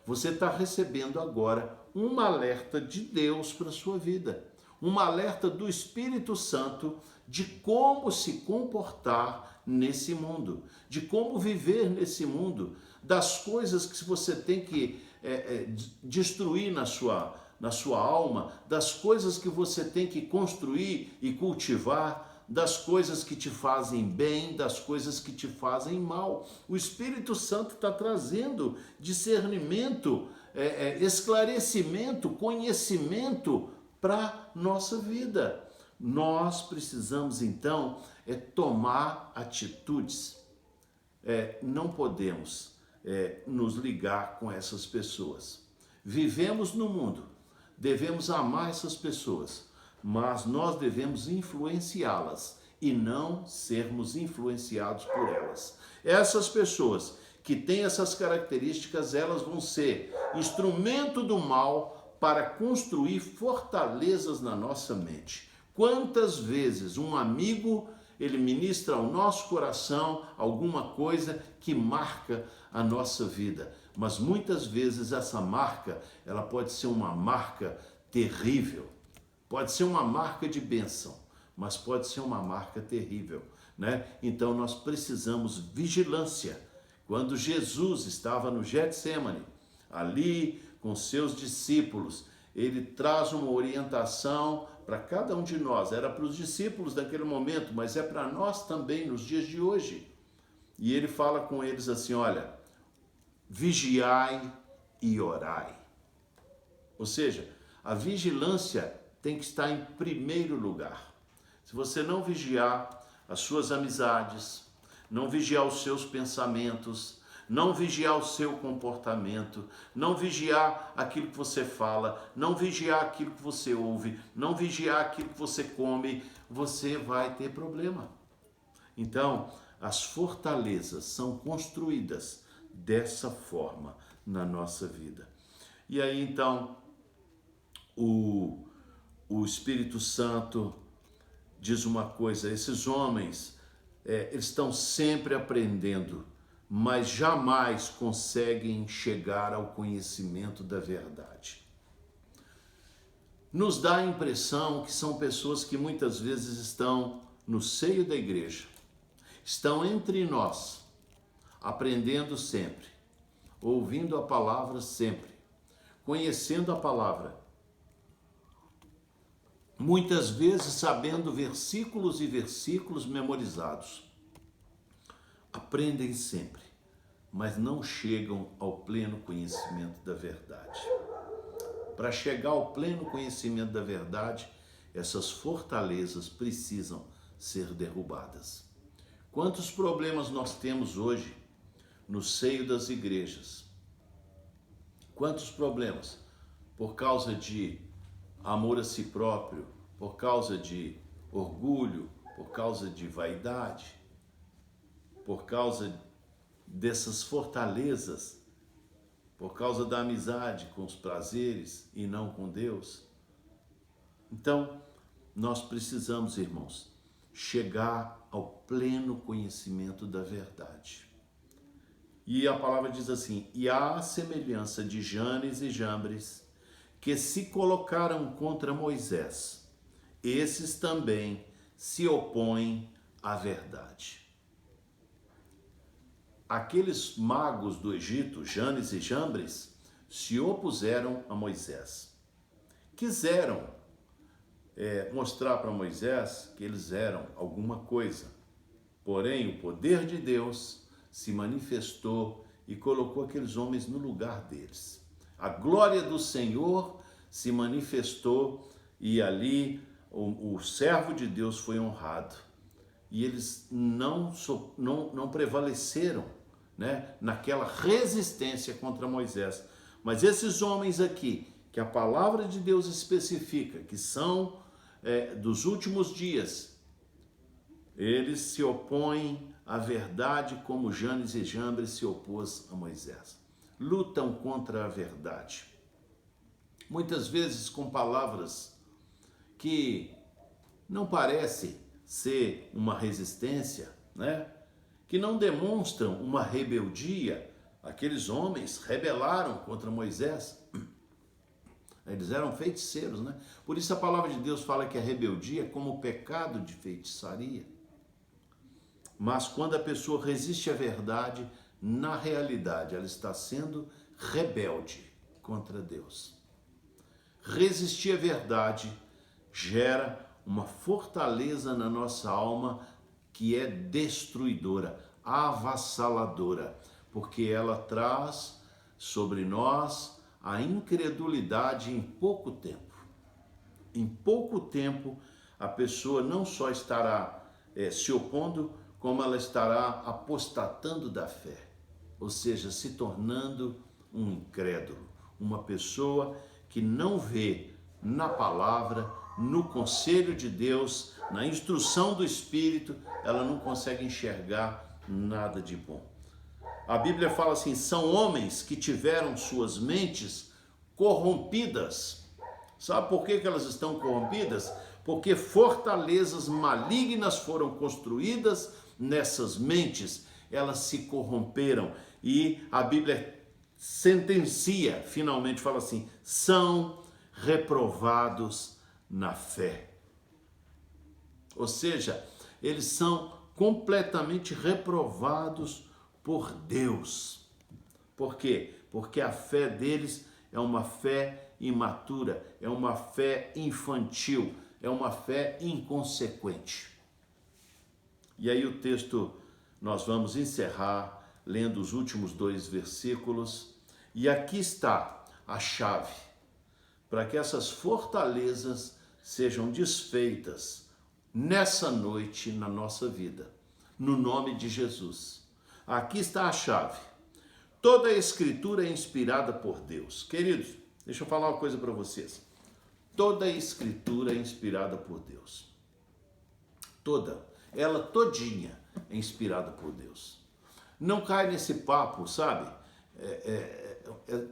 você está recebendo agora um alerta de Deus para a sua vida, um alerta do Espírito Santo de como se comportar nesse mundo, de como viver nesse mundo, das coisas que você tem que destruir na sua alma, das coisas que você tem que construir e cultivar, das coisas que te fazem bem, das coisas que te fazem mal. O Espírito Santo está trazendo discernimento, esclarecimento, conhecimento para nossa vida. Nós precisamos então tomar atitudes. Não podemos nos ligar com essas pessoas. Vivemos no mundo, devemos amar essas pessoas, mas nós devemos influenciá-las e não sermos influenciados por elas. Essas pessoas que têm essas características, elas vão ser instrumento do mal para construir fortalezas na nossa mente. Quantas vezes um amigo, ele ministra ao nosso coração alguma coisa que marca a nossa vida, mas muitas vezes essa marca, ela pode ser uma marca terrível, pode ser uma marca de bênção, mas pode ser uma marca terrível, né? Então nós precisamos vigilância. Quando Jesus estava no Getsêmani, ali com seus discípulos, ele traz uma orientação para cada um de nós. Era para os discípulos daquele momento, mas é para nós também nos dias de hoje. E ele fala com eles assim, olha, vigiai e orai. Ou seja, a vigilância tem que estar em primeiro lugar. Se você não vigiar as suas amizades, não vigiar os seus pensamentos, não vigiar o seu comportamento, não vigiar aquilo que você fala, não vigiar aquilo que você ouve, não vigiar aquilo que você come, você vai ter problema. Então, as fortalezas são construídas dessa forma na nossa vida. E aí, então, o Espírito Santo diz uma coisa, esses homens, eles estão sempre aprendendo, mas jamais conseguem chegar ao conhecimento da verdade. Nos dá a impressão que são pessoas que muitas vezes estão no seio da igreja, estão entre nós, aprendendo sempre, ouvindo a palavra sempre, conhecendo a palavra, muitas vezes sabendo versículos e versículos memorizados. Aprendem sempre, mas não chegam ao pleno conhecimento da verdade. Para chegar ao pleno conhecimento da verdade, essas fortalezas precisam ser derrubadas. Quantos problemas nós temos hoje no seio das igrejas? Quantos problemas? Por causa de amor a si próprio, por causa de orgulho, por causa de vaidade, por causa dessas fortalezas, por causa da amizade com os prazeres e não com Deus. Então, nós precisamos, irmãos, chegar ao pleno conhecimento da verdade. E a palavra diz assim, e há semelhança de Janes e Jambres, que se colocaram contra Moisés, esses também se opõem à verdade. Aqueles magos do Egito, Janes e Jambres, se opuseram a Moisés. Quiseram mostrar para Moisés que eles eram alguma coisa. Porém, o poder de Deus se manifestou e colocou aqueles homens no lugar deles. A glória do Senhor se manifestou e ali o servo de Deus foi honrado. E eles não prevaleceram, né, naquela resistência contra Moisés. Mas esses homens aqui, que a palavra de Deus especifica, que são dos últimos dias, eles se opõem à verdade como Janes e Jambres se opôs a Moisés. Lutam contra a verdade. Muitas vezes com palavras que não parecem ser uma resistência, né? Que não demonstram uma rebeldia. Aqueles homens rebelaram contra Moisés. Eles eram feiticeiros, né? Por isso a palavra de Deus fala que a rebeldia é como o pecado de feitiçaria. Mas quando a pessoa resiste à verdade, na realidade ela está sendo rebelde contra Deus. Resistir à verdade gera uma fortaleza na nossa alma que é destruidora, avassaladora, porque ela traz sobre nós a incredulidade em pouco tempo. Em pouco tempo, a pessoa não só estará se opondo, como ela estará apostatando da fé, ou seja, se tornando um incrédulo, uma pessoa que não vê na palavra, no conselho de Deus, na instrução do Espírito, ela não consegue enxergar nada de bom. A Bíblia fala assim, são homens que tiveram suas mentes corrompidas. Sabe por que elas estão corrompidas? Porque fortalezas malignas foram construídas nessas mentes, elas se corromperam. E a Bíblia sentencia, finalmente fala assim, são reprovados na fé. Ou seja, eles são completamente reprovados por Deus. Por quê? Porque a fé deles é uma fé imatura, é uma fé infantil, é uma fé inconsequente. E aí o texto, nós vamos encerrar lendo os últimos 2 versículos. E aqui está a chave para que essas fortalezas sejam desfeitas nessa noite na nossa vida, no nome de Jesus. Aqui está a chave. Toda a Escritura é inspirada por Deus. Queridos, deixa eu falar uma coisa para vocês. Toda a Escritura é inspirada por Deus. Toda. Ela todinha é inspirada por Deus. Não cai nesse papo, sabe?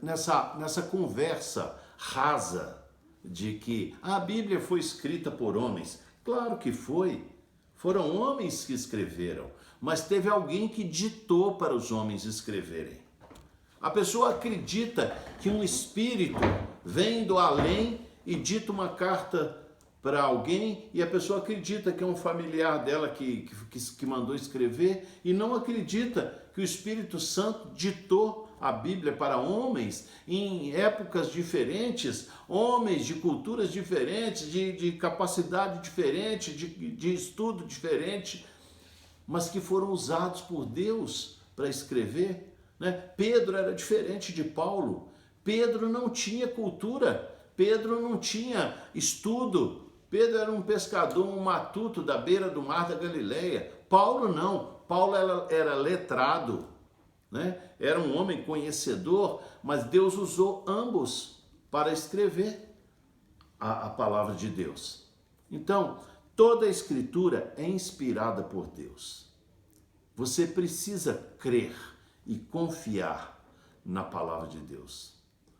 Nessa conversa rasa de que a Bíblia foi escrita por homens. Claro que foi. Foram homens que escreveram, mas teve alguém que ditou para os homens escreverem. A pessoa acredita que um espírito vem do além e dita uma carta para alguém, e a pessoa acredita que é um familiar dela que mandou escrever, e não acredita que o Espírito Santo ditou a Bíblia para homens em épocas diferentes, homens de culturas diferentes, de capacidade diferente, de estudo diferente, mas que foram usados por Deus para escrever, né? Pedro era diferente de Paulo. Pedro não tinha cultura, Pedro não tinha estudo. Pedro era um pescador, um matuto da beira do mar da Galileia. Paulo não, Paulo era letrado, né? Era um homem conhecedor, mas Deus usou ambos para escrever a palavra de Deus. Então, toda a Escritura é inspirada por Deus. Você precisa crer e confiar na palavra de Deus.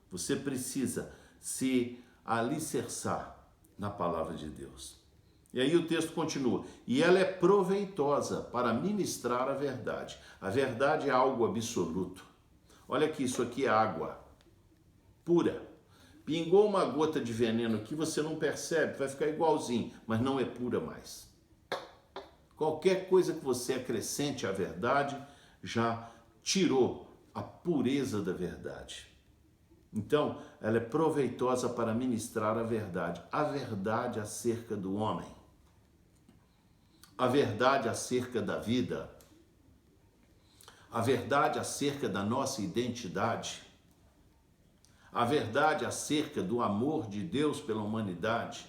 Você precisa se alicerçar na palavra de Deus. E aí o texto continua. E ela é proveitosa para ministrar a verdade. A verdade é algo absoluto. Olha aqui, isso aqui é água pura. Pingou uma gota de veneno aqui, você não percebe, vai ficar igualzinho, mas não é pura mais. Qualquer coisa que você acrescente à verdade já tirou a pureza da verdade. Então, ela é proveitosa para ministrar a verdade acerca do homem, a verdade acerca da vida, a verdade acerca da nossa identidade, a verdade acerca do amor de Deus pela humanidade,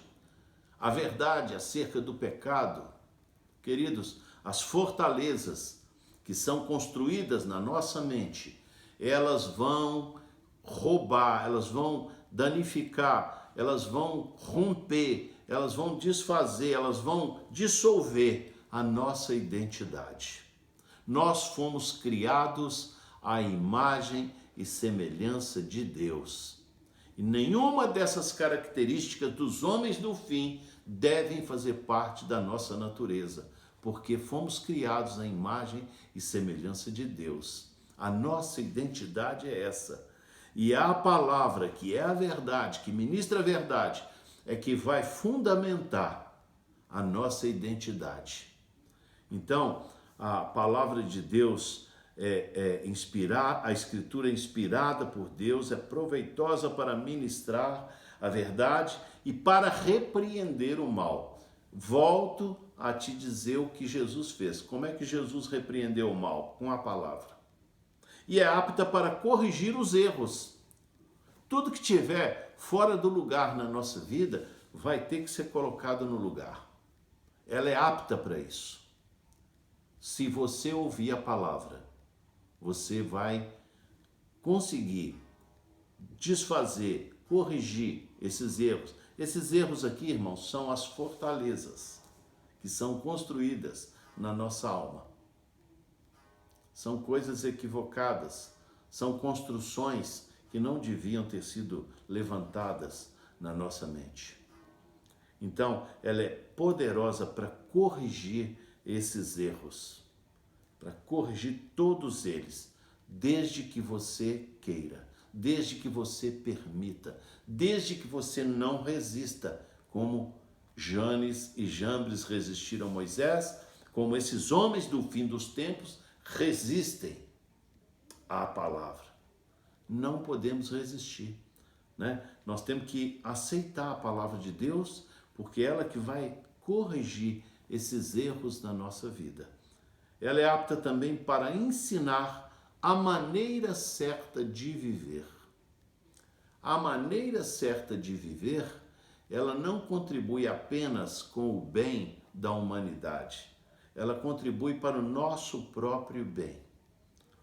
a verdade acerca do pecado. Queridos, as fortalezas que são construídas na nossa mente, elas vão roubar, elas vão danificar, elas vão romper, elas vão desfazer, elas vão dissolver a nossa identidade. Nós fomos criados à imagem e semelhança de Deus. E nenhuma dessas características dos homens do fim devem fazer parte da nossa natureza, porque fomos criados à imagem e semelhança de Deus. A nossa identidade é essa. E a palavra, que é a verdade, que ministra a verdade, é que vai fundamentar a nossa identidade. Então, a palavra de Deus a Escritura é inspirada por Deus, é proveitosa para ministrar a verdade e para repreender o mal. Volto a te dizer o que Jesus fez. Como é que Jesus repreendeu o mal? Com a palavra. E é apta para corrigir os erros. Tudo que tiver fora do lugar na nossa vida vai ter que ser colocado no lugar. Ela é apta para isso. Se você ouvir a palavra, você vai conseguir desfazer, corrigir esses erros. Esses erros aqui, irmãos, são as fortalezas que são construídas na nossa alma. São coisas equivocadas, são construções que não deviam ter sido levantadas na nossa mente. Então, ela é poderosa para corrigir esses erros, para corrigir todos eles, desde que você queira, desde que você permita, desde que você não resista, como Janes e Jambres resistiram a Moisés, como esses homens do fim dos tempos resistem à palavra. Não podemos resistir, né? Nós temos que aceitar a palavra de Deus, porque ela que vai corrigir esses erros na nossa vida. Ela é apta também para ensinar a maneira certa de viver. A maneira certa de viver, ela não contribui apenas com o bem da humanidade, ela contribui para o nosso próprio bem.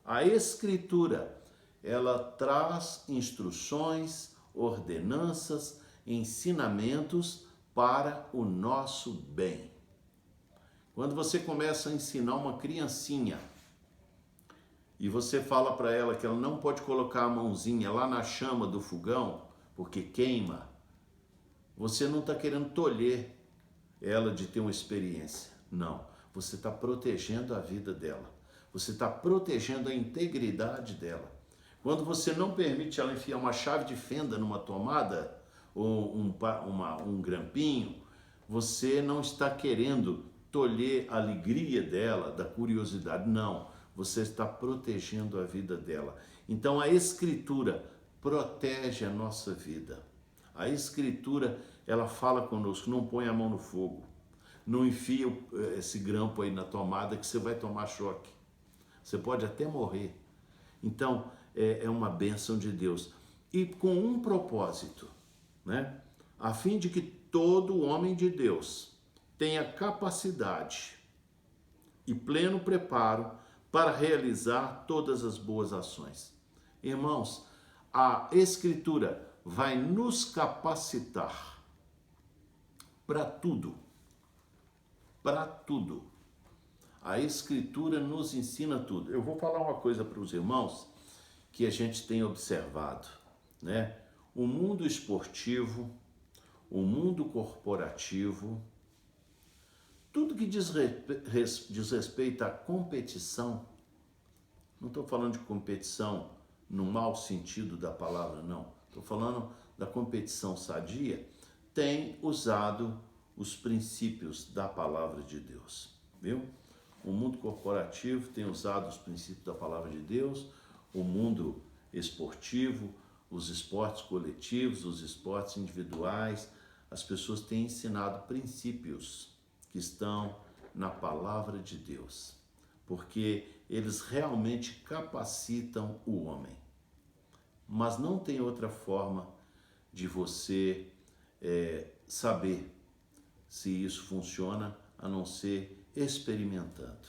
A Escritura, ela traz instruções, ordenanças, ensinamentos para o nosso bem. Quando você começa a ensinar uma criancinha e você fala para ela que ela não pode colocar a mãozinha lá na chama do fogão porque queima, você não está querendo tolher ela de ter uma experiência. Não, você está protegendo a vida dela. Você está protegendo a integridade dela. Quando você não permite ela enfiar uma chave de fenda numa tomada ou um grampinho, você não está querendo tolher a alegria dela, da curiosidade. Não, você está protegendo a vida dela. Então a Escritura protege a nossa vida. A Escritura, ela fala conosco, não põe a mão no fogo. Não enfia esse grampo aí na tomada que você vai tomar choque. Você pode até morrer. Então, é uma bênção de Deus. E com um propósito, né? A fim de que todo homem de Deus tenha capacidade e pleno preparo para realizar todas as boas ações. Irmãos, a Escritura vai nos capacitar para tudo. Para tudo. A Escritura nos ensina tudo. Eu vou falar uma coisa para os irmãos que a gente tem observado, né? O mundo esportivo, o mundo corporativo, tudo que diz respeito à competição, não estou falando de competição no mau sentido da palavra, não. Estou falando da competição sadia, tem usado os princípios da palavra de Deus, viu? O mundo corporativo tem usado os princípios da palavra de Deus, o mundo esportivo, os esportes coletivos, os esportes individuais, as pessoas têm ensinado princípios que estão na palavra de Deus, porque eles realmente capacitam o homem. Mas não tem outra forma de você saber se isso funciona a não ser experimentando.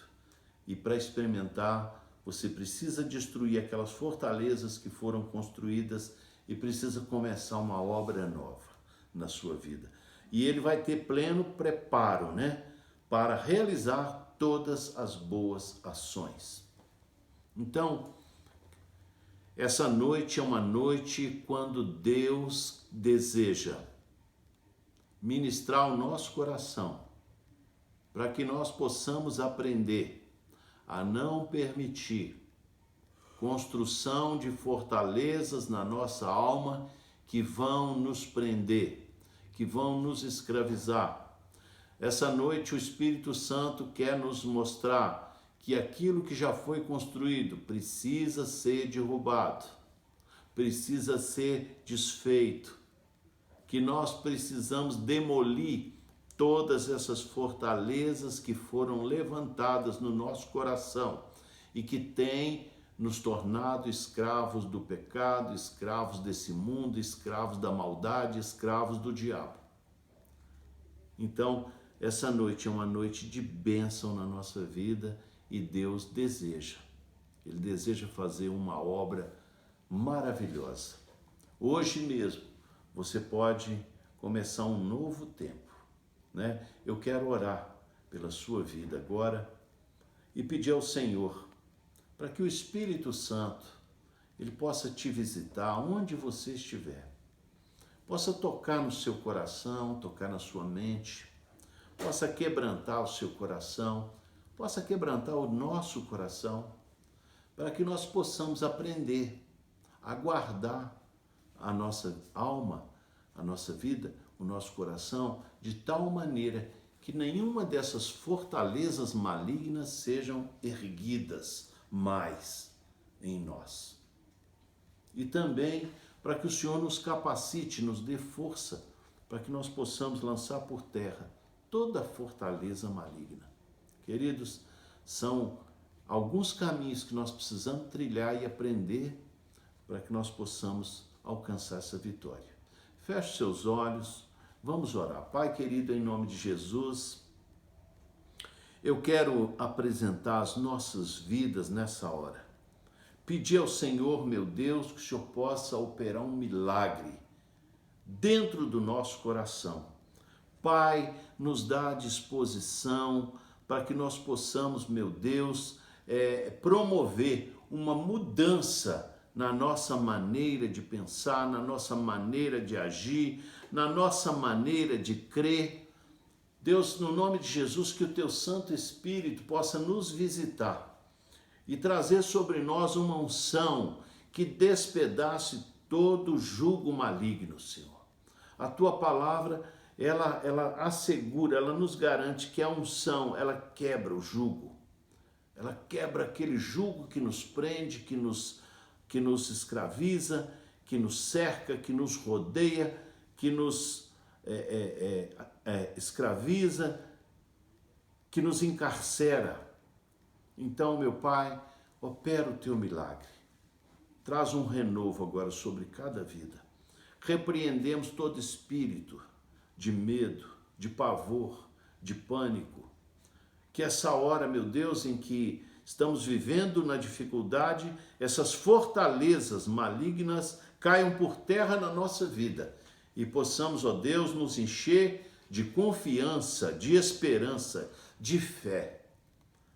E para experimentar, você precisa destruir aquelas fortalezas que foram construídas e precisa começar uma obra nova na sua vida. e ele vai ter pleno preparo, né, para realizar todas as boas ações. Então, essa noite é uma noite quando Deus deseja ministrar o nosso coração, para que nós possamos aprender a não permitir construção de fortalezas na nossa alma que vão nos prender, que vão nos escravizar. Essa noite o Espírito Santo quer nos mostrar que aquilo que já foi construído precisa ser derrubado, precisa ser desfeito, que nós precisamos demolir todas essas fortalezas que foram levantadas no nosso coração e que têm nos tornado escravos do pecado, escravos desse mundo, escravos da maldade, escravos do diabo. Então, essa noite é uma noite de bênção na nossa vida e Deus deseja. Ele deseja fazer uma obra maravilhosa. Hoje mesmo, você pode começar um novo tempo, né? Eu quero orar pela sua vida agora e pedir ao Senhor para que o Espírito Santo, ele possa te visitar onde você estiver, possa tocar no seu coração, tocar na sua mente, possa quebrantar o seu coração, possa quebrantar o nosso coração, para que nós possamos aprender a guardar a nossa alma, a nossa vida, o nosso coração, de tal maneira que nenhuma dessas fortalezas malignas sejam erguidas mais em nós. E também para que o Senhor nos capacite, nos dê força, para que nós possamos lançar por terra toda a fortaleza maligna. Queridos, são alguns caminhos que nós precisamos trilhar e aprender para que nós possamos alcançar essa vitória. Feche seus olhos, vamos orar. Pai querido, em nome de Jesus, eu quero apresentar as nossas vidas nessa hora. Pedir ao Senhor, meu Deus, que o Senhor possa operar um milagre dentro do nosso coração. Pai, nos dá a disposição para que nós possamos, meu Deus, promover uma mudança na nossa maneira de pensar, na nossa maneira de agir, na nossa maneira de crer. Deus, no nome de Jesus, que o Teu Santo Espírito possa nos visitar e trazer sobre nós uma unção que despedace todo o jugo maligno, Senhor. A Tua palavra, ela assegura, ela nos garante que a unção, ela quebra o jugo. Ela quebra aquele jugo que nos prende, que nos escraviza, que nos cerca, que nos rodeia, que nos escraviza, que nos encarcera. Então, meu Pai, opera o Teu milagre. Traz um renovo agora sobre cada vida. Repreendemos todo espírito de medo, de pavor, de pânico. Que essa hora, meu Deus, em que estamos vivendo na dificuldade, essas fortalezas malignas caiam por terra na nossa vida e possamos, ó Deus, nos encher de confiança, de esperança, de fé.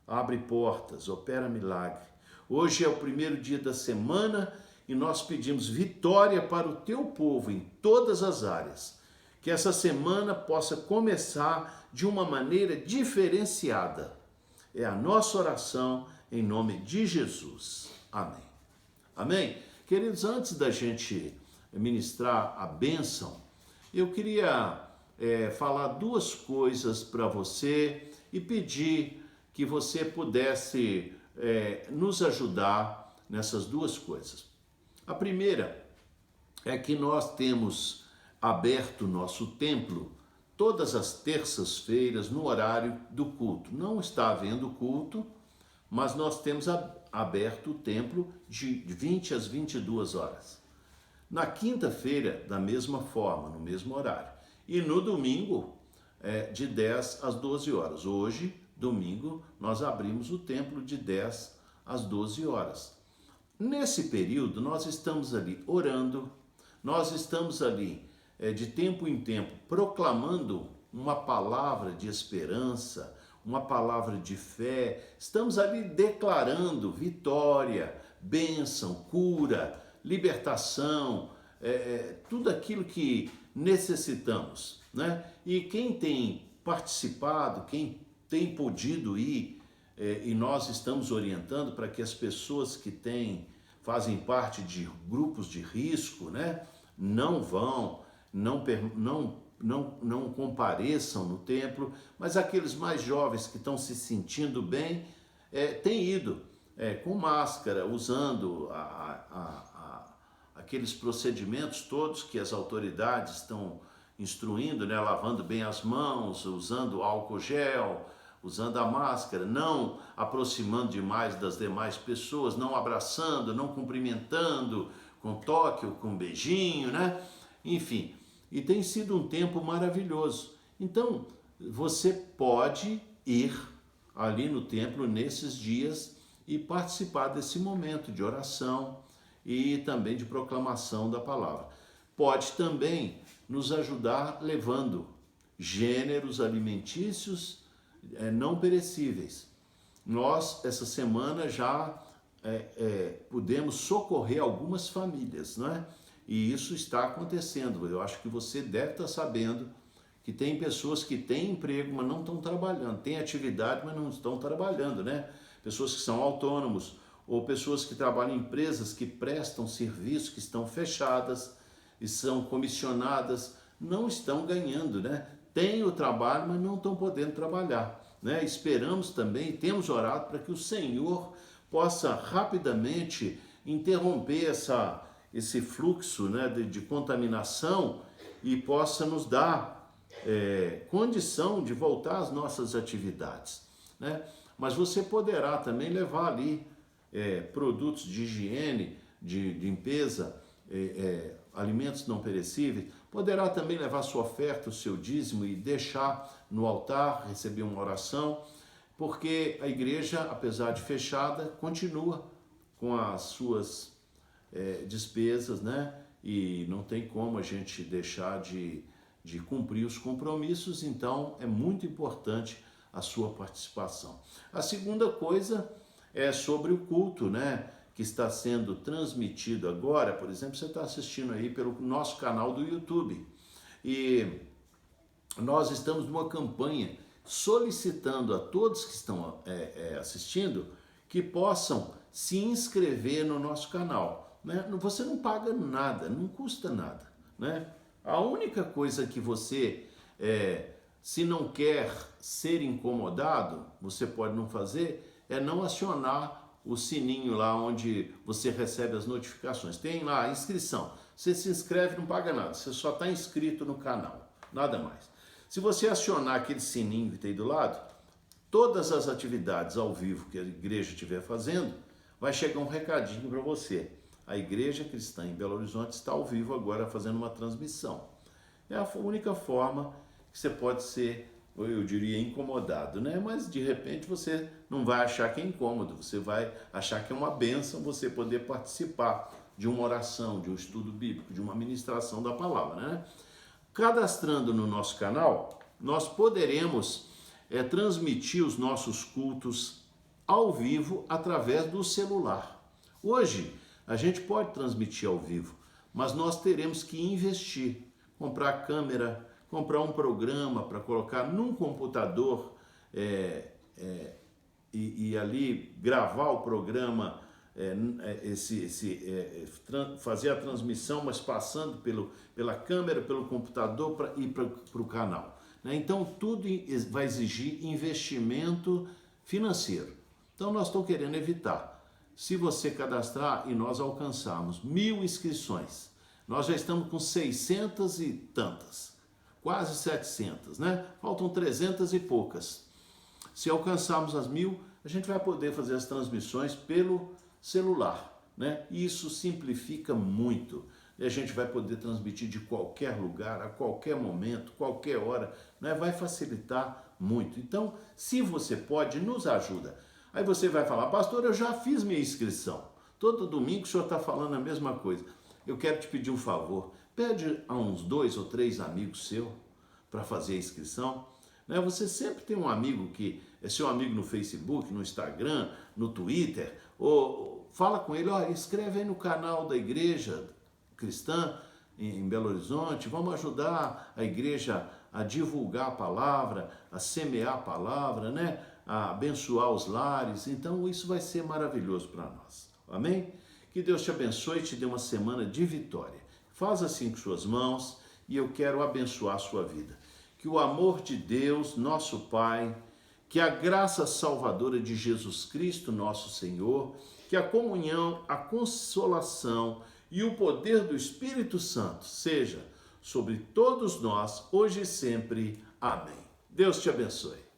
Abre portas, opera milagre. Hoje é o primeiro dia da semana e nós pedimos vitória para o Teu povo em todas as áreas. Que essa semana possa começar de uma maneira diferenciada. É a nossa oração em nome de Jesus. Amém. Amém? Queridos, antes da gente ministrar a bênção, eu queria falar duas coisas para você e pedir que você pudesse nos ajudar nessas duas coisas. A primeira é que nós temos aberto nosso templo todas as terças-feiras no horário do culto. Não está havendo culto, mas nós temos aberto o templo de 20 às 22 horas. Na quinta-feira, da mesma forma, no mesmo horário. E no domingo, de 10 às 12 horas. Hoje, domingo, nós abrimos o templo de 10 às 12 horas. Nesse período, nós estamos ali orando, nós estamos ali de tempo em tempo, proclamando uma palavra de esperança, uma palavra de fé. Estamos ali declarando vitória, bênção, cura, libertação, tudo aquilo que necessitamos, né? E quem tem participado, quem tem podido ir, e nós estamos orientando para que as pessoas que fazem parte de grupos de risco, né, não vão, não compareçam no templo, mas aqueles mais jovens que estão se sentindo bem, têm ido com máscara, usando aqueles procedimentos todos que as autoridades estão instruindo, né, lavando bem as mãos, usando álcool gel, usando a máscara, não aproximando demais das demais pessoas, não abraçando, não cumprimentando com toque ou com beijinho, né? Enfim, e tem sido um tempo maravilhoso. Então, você pode ir ali no templo nesses dias e participar desse momento de oração e também de proclamação da palavra. Pode também nos ajudar levando gêneros alimentícios não perecíveis. Nós, essa semana, já pudemos socorrer algumas famílias, não é? E isso está acontecendo. Eu acho que você deve estar sabendo que tem pessoas que têm emprego, mas não estão trabalhando, têm atividade, mas não estão trabalhando, né? Pessoas que são autônomos, ou pessoas que trabalham em empresas que prestam serviço, que estão fechadas e são comissionadas, não estão ganhando, né? Têm o trabalho, mas não estão podendo trabalhar, né? Esperamos também, temos orado para que o Senhor possa rapidamente interromper esse fluxo, né, de contaminação e possa nos dar condição de voltar às nossas atividades, né? Mas você poderá também levar ali produtos de higiene, de limpeza, alimentos não perecíveis. Poderá também levar sua oferta, o seu dízimo e deixar no altar, receber uma oração, porque a igreja, apesar de fechada, continua com as suas despesas, né? E não tem como a gente deixar de cumprir os compromissos, então é muito importante a sua participação. A segunda coisa é sobre o culto, né? Que está sendo transmitido agora. Por exemplo, você está assistindo aí pelo nosso canal do YouTube. E nós estamos numa campanha solicitando a todos que estão assistindo que possam se inscrever no nosso canal, né? Você não paga nada, não custa nada, né? A única coisa que você, se não quer ser incomodado, você pode não fazer, é não acionar o sininho lá onde você recebe as notificações. Tem lá a inscrição. Você se inscreve, não paga nada, você só está inscrito no canal, nada mais. Se você acionar aquele sininho que tem aí do lado, todas as atividades ao vivo que a igreja estiver fazendo, vai chegar um recadinho para você. A Igreja Cristã em Belo Horizonte está ao vivo agora fazendo uma transmissão. É a única forma que você pode ser, eu diria, incomodado, né? Mas de repente você não vai achar que é incômodo, você vai achar que é uma bênção você poder participar de uma oração, de um estudo bíblico, de uma ministração da palavra, né? Cadastrando no nosso canal, nós poderemos transmitir os nossos cultos ao vivo através do celular. Hoje, a gente pode transmitir ao vivo, mas nós teremos que investir, comprar câmera, comprar um programa para colocar num computador e ali gravar o programa, fazer a transmissão, mas passando pela câmera, pelo computador para ir para o canal, né? Então tudo vai exigir investimento financeiro. Então nós estamos querendo evitar. Se você cadastrar e nós alcançarmos 1000 inscrições, nós já estamos com 600 e tantas, quase 700, né? Faltam 300 e poucas. Se alcançarmos as 1000, a gente vai poder fazer as transmissões pelo celular, né? E isso simplifica muito. E a gente vai poder transmitir de qualquer lugar, a qualquer momento, qualquer hora, né? Vai facilitar muito. Então, se você pode, nos ajuda. Aí você vai falar, pastor, eu já fiz minha inscrição. Todo domingo o senhor está falando a mesma coisa. Eu quero te pedir um favor. Pede a uns 2 ou 3 amigos seus para fazer a inscrição. Né? Você sempre tem um amigo que é seu amigo no Facebook, no Instagram, no Twitter, ou fala com ele, olha, escreve aí no canal da Igreja Cristã em Belo Horizonte, vamos ajudar a igreja a divulgar a palavra, a semear a palavra, né? A abençoar os lares. Então isso vai ser maravilhoso para nós. Amém? Que Deus te abençoe e te dê uma semana de vitória. Faz assim com suas mãos e eu quero abençoar a sua vida. Que o amor de Deus, nosso Pai, que a graça salvadora de Jesus Cristo, nosso Senhor, que a comunhão, a consolação e o poder do Espírito Santo seja sobre todos nós, hoje e sempre. Amém. Deus te abençoe.